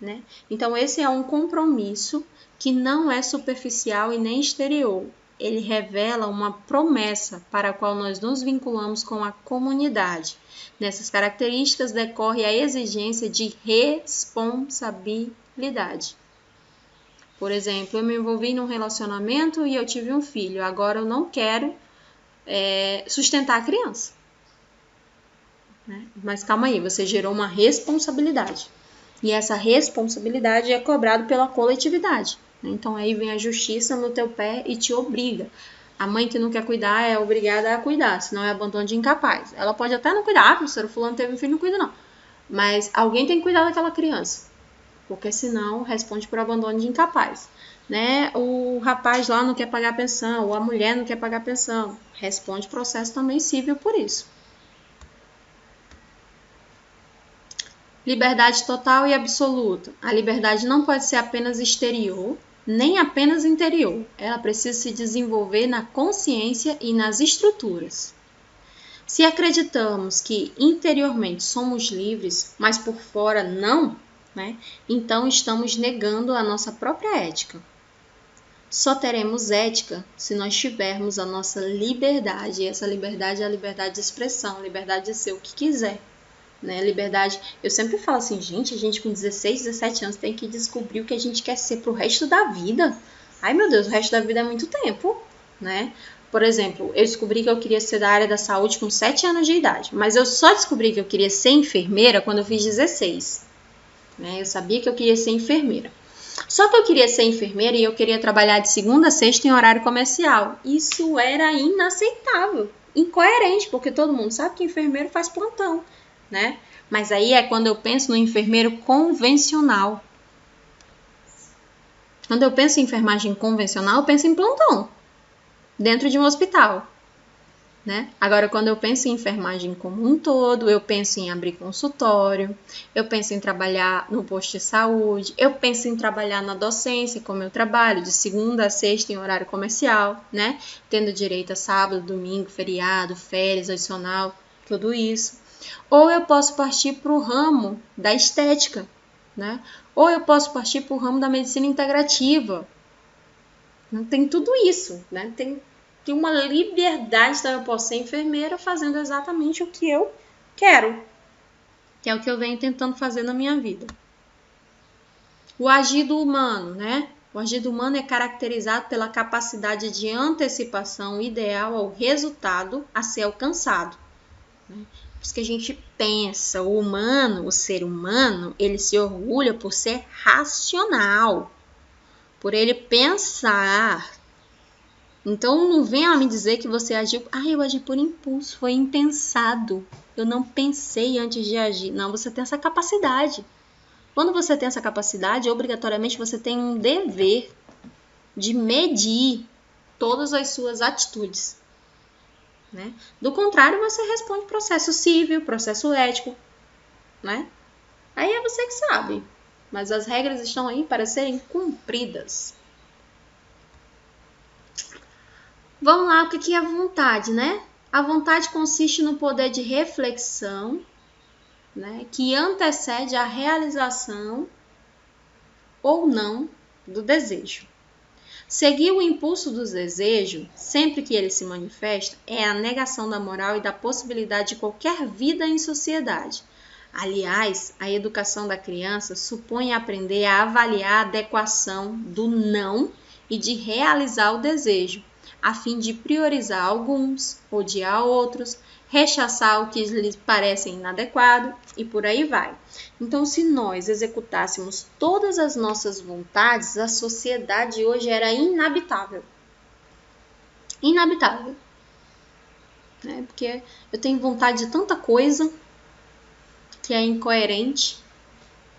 Né? Então, esse é um compromisso que não é superficial e nem exterior. Ele revela uma promessa para a qual nós nos vinculamos com a comunidade. Nessas características decorre a exigência de responsabilidade. Por exemplo, eu me envolvi num relacionamento e eu tive um filho. Agora eu não quero sustentar a criança. Né? Mas calma aí, você gerou uma responsabilidade. E essa responsabilidade é cobrada pela coletividade. Então aí vem a justiça no teu pé e te obriga. A mãe que não quer cuidar é obrigada a cuidar, senão é abandono de incapaz. Ela pode até não cuidar, professor, fulano teve um filho, não cuida não. Mas alguém tem que cuidar daquela criança, porque senão responde por abandono de incapaz. Né? O rapaz lá não quer pagar pensão, ou a mulher não quer pagar pensão, responde processo também civil por isso. Liberdade total e absoluta. A liberdade não pode ser apenas exterior, nem apenas interior. Ela precisa se desenvolver na consciência e nas estruturas. Se acreditamos que interiormente somos livres, mas por fora não, né? Então estamos negando a nossa própria ética. Só teremos ética se nós tivermos a nossa liberdade. E essa liberdade é a liberdade de expressão, a liberdade de ser o que quiser. né? Liberdade. Eu sempre falo assim, gente, a gente com 16, 17 anos tem que descobrir o que a gente quer ser pro resto da vida. Ai, meu Deus, o resto da vida é muito tempo, né? Por exemplo, eu descobri que eu queria ser da área da saúde com 7 anos de idade, mas eu só descobri que eu queria ser enfermeira quando eu fiz 16, né? Eu sabia que eu queria ser enfermeira. Só que eu queria ser enfermeira e eu queria trabalhar de segunda a sexta em horário comercial. Isso era inaceitável, incoerente, porque todo mundo sabe que enfermeiro faz plantão, né? Mas aí é quando eu penso no enfermeiro convencional. Quando eu penso em enfermagem convencional, eu penso em plantão, dentro de um hospital, né? Agora, quando eu penso em enfermagem como um todo, eu penso em abrir consultório, eu penso em trabalhar no posto de saúde, eu penso em trabalhar na docência, como eu trabalho, de segunda a sexta em horário comercial, né? Tendo direito a sábado, domingo, feriado, férias, adicional, tudo isso. Ou eu posso partir para o ramo da estética, né? Ou eu posso partir para o ramo da medicina integrativa. Tem tudo isso, né? Tem uma liberdade, então eu posso ser enfermeira fazendo exatamente o que eu quero, que é o que eu venho tentando fazer na minha vida. O agido humano, né? O agido humano é caracterizado pela capacidade de antecipação ideal ao resultado a ser alcançado, né? Por isso que a gente pensa, o humano, o ser humano, ele se orgulha por ser racional, por ele pensar. Então não venha me dizer que você agiu, eu agi por impulso, foi impensado, eu não pensei antes de agir. Não, você tem essa capacidade. Quando você tem essa capacidade, obrigatoriamente você tem um dever de medir todas as suas atitudes, né? Do contrário, você responde processo civil, processo ético, né? Aí é você que sabe, mas as regras estão aí para serem cumpridas. Vamos lá, o que é a vontade, né? A vontade consiste no poder de reflexão, né, que antecede a realização ou não do desejo. Seguir o impulso do desejo, sempre que ele se manifesta, é a negação da moral e da possibilidade de qualquer vida em sociedade. Aliás, a educação da criança supõe aprender a avaliar a adequação do não e de realizar o desejo, a fim de priorizar alguns, odiar outros, rechaçar o que lhes parece inadequado e por aí vai. Então, se nós executássemos todas as nossas vontades, a sociedade hoje era inabitável. Inabitável. Né? Porque eu tenho vontade de tanta coisa que é incoerente,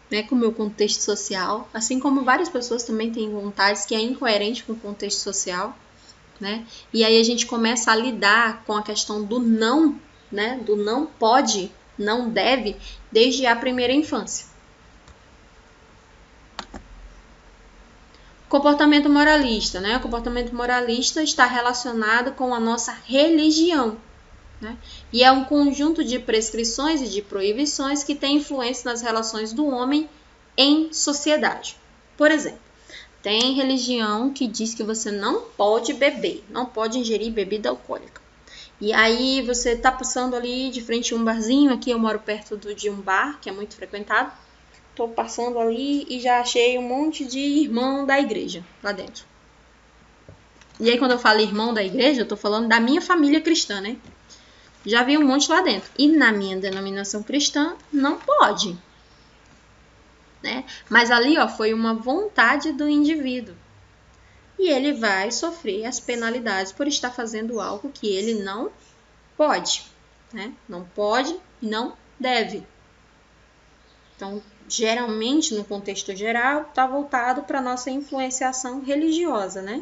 né, com o meu contexto social, assim como várias pessoas também têm vontades que é incoerente com o contexto social, né? E aí a gente começa a lidar com a questão do não, né, do não pode, não deve, desde a primeira infância. Comportamento moralista, né? O comportamento moralista está relacionado com a nossa religião, né? E é um conjunto de prescrições e de proibições que tem influência nas relações do homem em sociedade. Por exemplo, tem religião que diz que você não pode beber, não pode ingerir bebida alcoólica. E aí você está passando ali de frente a um barzinho, aqui eu moro perto de um bar, que é muito frequentado. Estou passando ali e já achei um monte de irmão da igreja lá dentro. E aí quando eu falo irmão da igreja, eu estou falando da minha família cristã, né? Já vi um monte lá dentro. E na minha denominação cristã, não pode. Né? Mas ali foi uma vontade do indivíduo. E ele vai sofrer as penalidades por estar fazendo algo que ele não pode. Né? Não pode e não deve. Então, geralmente, no contexto geral, está voltado para a nossa influenciação religiosa, né?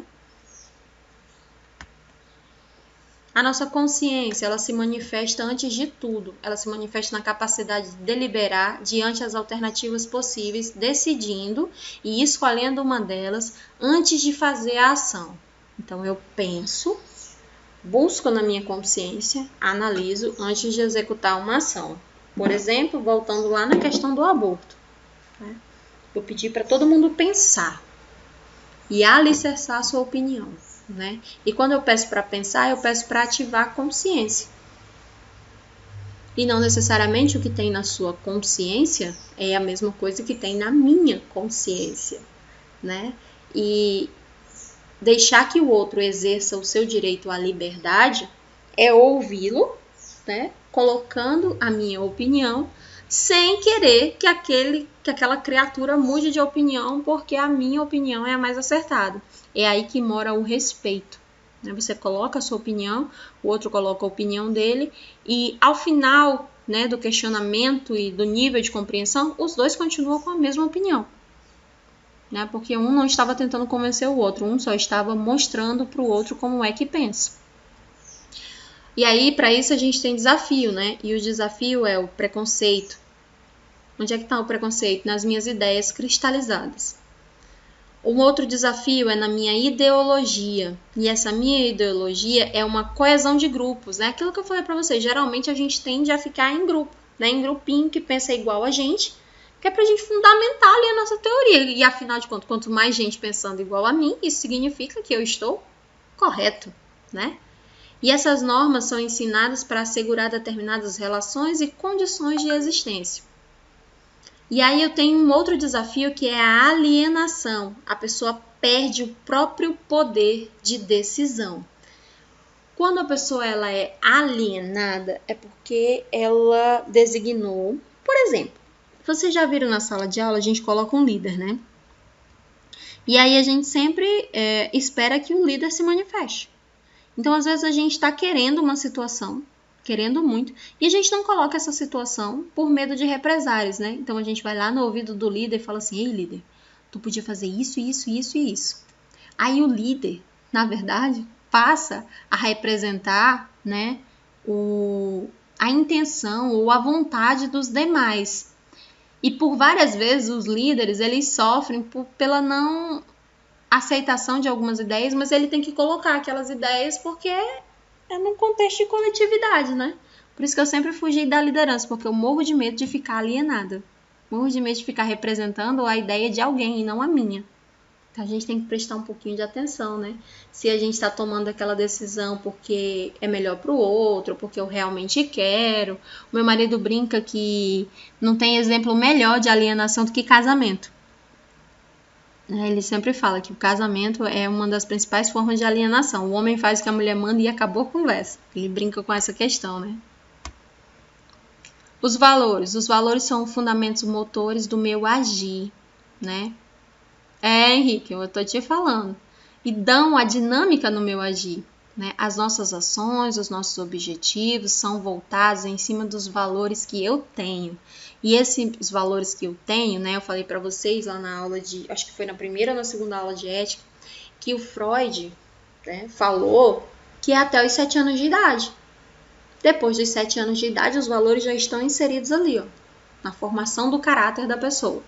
A nossa consciência, ela se manifesta antes de tudo. Ela se manifesta na capacidade de deliberar diante das alternativas possíveis, decidindo e escolhendo uma delas antes de fazer a ação. Então, eu penso, busco na minha consciência, analiso antes de executar uma ação. Por exemplo, voltando lá na questão do aborto. Né? Eu pedi para todo mundo pensar e alicerçar a sua opinião. Né? E quando eu peço para pensar, eu peço para ativar a consciência. E não necessariamente o que tem na sua consciência é a mesma coisa que tem na minha consciência, né? E deixar que o outro exerça o seu direito à liberdade é ouvi-lo, né? Colocando a minha opinião, sem querer que aquela criatura mude de opinião, porque a minha opinião é a mais acertada. É aí que mora o respeito. Você coloca a sua opinião, o outro coloca a opinião dele, e ao final, né, do questionamento e do nível de compreensão, os dois continuam com a mesma opinião. Né? Porque um não estava tentando convencer o outro, um só estava mostrando para o outro como é que pensa. E aí, para isso, a gente tem desafio, né? E o desafio é o preconceito. Onde é que está o preconceito? Nas minhas ideias cristalizadas. Um outro desafio é na minha ideologia. E essa minha ideologia é uma coesão de grupos, né? Aquilo que eu falei para vocês, geralmente a gente tende a ficar em grupo, né? Em grupinho que pensa igual a gente, que é pra gente fundamentar ali a nossa teoria. E afinal de contas, quanto mais gente pensando igual a mim, isso significa que eu estou correto, né? E essas normas são ensinadas para assegurar determinadas relações e condições de existência. E aí eu tenho um outro desafio que é a alienação. A pessoa perde o próprio poder de decisão. Quando a pessoa ela é alienada, é porque ela designou, por exemplo, vocês já viram na sala de aula, a gente coloca um líder, né? E aí a gente sempre espera que o líder se manifeste. Então, às vezes, a gente está querendo uma situação, querendo muito, e a gente não coloca essa situação por medo de represálias, né? Então, a gente vai lá no ouvido do líder e fala assim, ei, líder, tu podia fazer isso, isso, isso e isso. Aí o líder, na verdade, passa a representar, né, a intenção ou a vontade dos demais. E por várias vezes os líderes, eles sofrem pela não aceitação de algumas ideias, mas ele tem que colocar aquelas ideias porque é num contexto de coletividade, né? Por isso que eu sempre fugi da liderança, porque eu morro de medo de ficar alienada. Morro de medo de ficar representando a ideia de alguém e não a minha. Então a gente tem que prestar um pouquinho de atenção, né? Se a gente está tomando aquela decisão porque é melhor para o outro, porque eu realmente quero. O meu marido brinca que não tem exemplo melhor de alienação do que casamento. Ele sempre fala que o casamento é uma das principais formas de alienação. O homem faz o que a mulher manda e acabou a conversa. Ele brinca com essa questão, né? Os valores. Os valores são fundamentos motores do meu agir, né? Henrique, eu tô te falando. E dão a dinâmica no meu agir, né? As nossas ações, os nossos objetivos são voltados em cima dos valores que eu tenho. E esses valores que eu tenho, né? Eu falei para vocês lá na aula acho que foi na primeira ou na segunda aula de ética, que o Freud, né, falou que é até os 7 anos de idade. Depois dos 7 anos de idade, os valores já estão inseridos ali, ó, na formação do caráter da pessoa.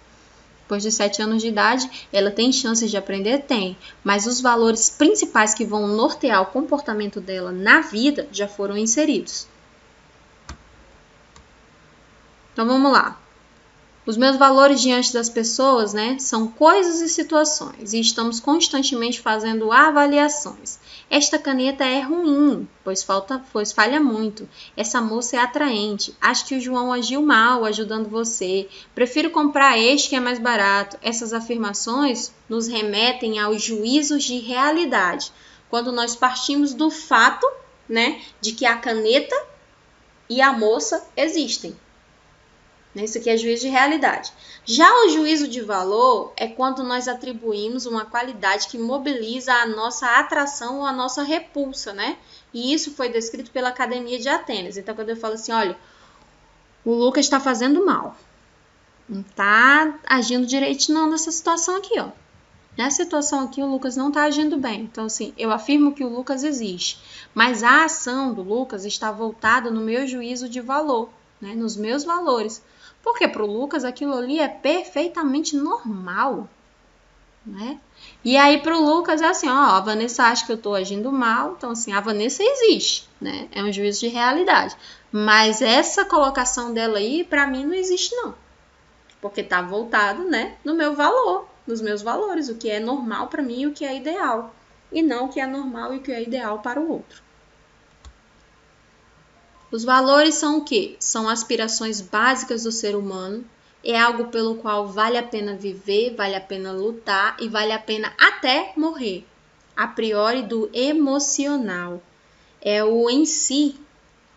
Depois de 7 anos de idade, ela tem chances de aprender? Tem. Mas os valores principais que vão nortear o comportamento dela na vida já foram inseridos. Então, vamos lá. Os meus valores diante das pessoas, né, são coisas e situações. E estamos constantemente fazendo avaliações. Esta caneta é ruim, pois falha muito. Essa moça é atraente. Acho que o João agiu mal ajudando você. Prefiro comprar este que é mais barato. Essas afirmações nos remetem aos juízos de realidade. Quando nós partimos do fato, né, de que a caneta e a moça existem. Isso aqui é juízo de realidade. Já o juízo de valor é quando nós atribuímos uma qualidade que mobiliza a nossa atração ou a nossa repulsa, né? E isso foi descrito pela Academia de Atenas. Então, quando eu falo assim, olha, o Lucas está fazendo mal. Não está agindo direito não nessa situação aqui, ó. Nessa situação aqui, o Lucas não está agindo bem. Então, assim, eu afirmo que o Lucas existe. Mas a ação do Lucas está voltada no meu juízo de valor, né? Nos meus valores. Porque para o Lucas aquilo ali é perfeitamente normal, né? E aí para o Lucas é assim, ó, a Vanessa acha que eu estou agindo mal, então assim, a Vanessa existe, né? É um juízo de realidade. Mas essa colocação dela aí, para mim, não existe não. Porque está voltado, né, no meu valor, nos meus valores, o que é normal para mim e o que é ideal. E não o que é normal e o que é ideal para o outro. Os valores são o quê? São aspirações básicas do ser humano, é algo pelo qual vale a pena viver, vale a pena lutar e vale a pena até morrer. A priori do emocional. É o em si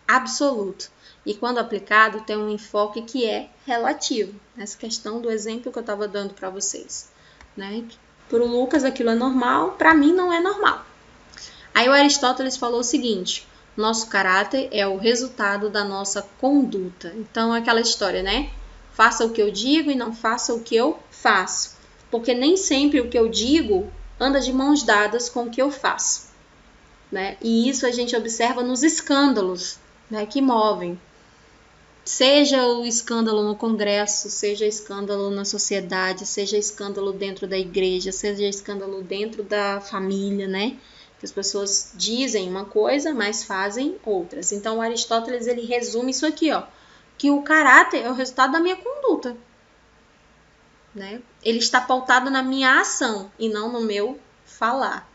absoluto. E quando aplicado, tem um enfoque que é relativo. Essa questão do exemplo que eu estava dando para vocês. Né? Para o Lucas aquilo é normal, para mim não é normal. Aí o Aristóteles falou o seguinte: nosso caráter é o resultado da nossa conduta. Então é aquela história, né? Faça o que eu digo e não faça o que eu faço. Porque nem sempre o que eu digo anda de mãos dadas com o que eu faço. Né? E isso a gente observa nos escândalos, né, que movem. Seja o escândalo no Congresso, seja escândalo na sociedade, seja escândalo dentro da igreja, seja escândalo dentro da família, né? Que as pessoas dizem uma coisa, mas fazem outras. Então, o Aristóteles, ele resume isso aqui, ó, que o caráter é o resultado da minha conduta, né? Ele está pautado na minha ação e não no meu falar.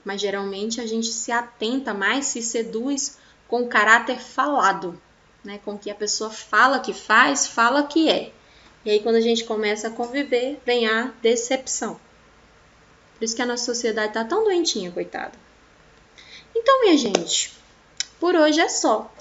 Mas, geralmente, a gente se atenta mais, se seduz com o caráter falado, né? Com o que a pessoa fala que faz, fala que é. E aí, quando a gente começa a conviver, vem a decepção. Por isso que a nossa sociedade tá tão doentinha, coitada. Então, minha gente, por hoje é só.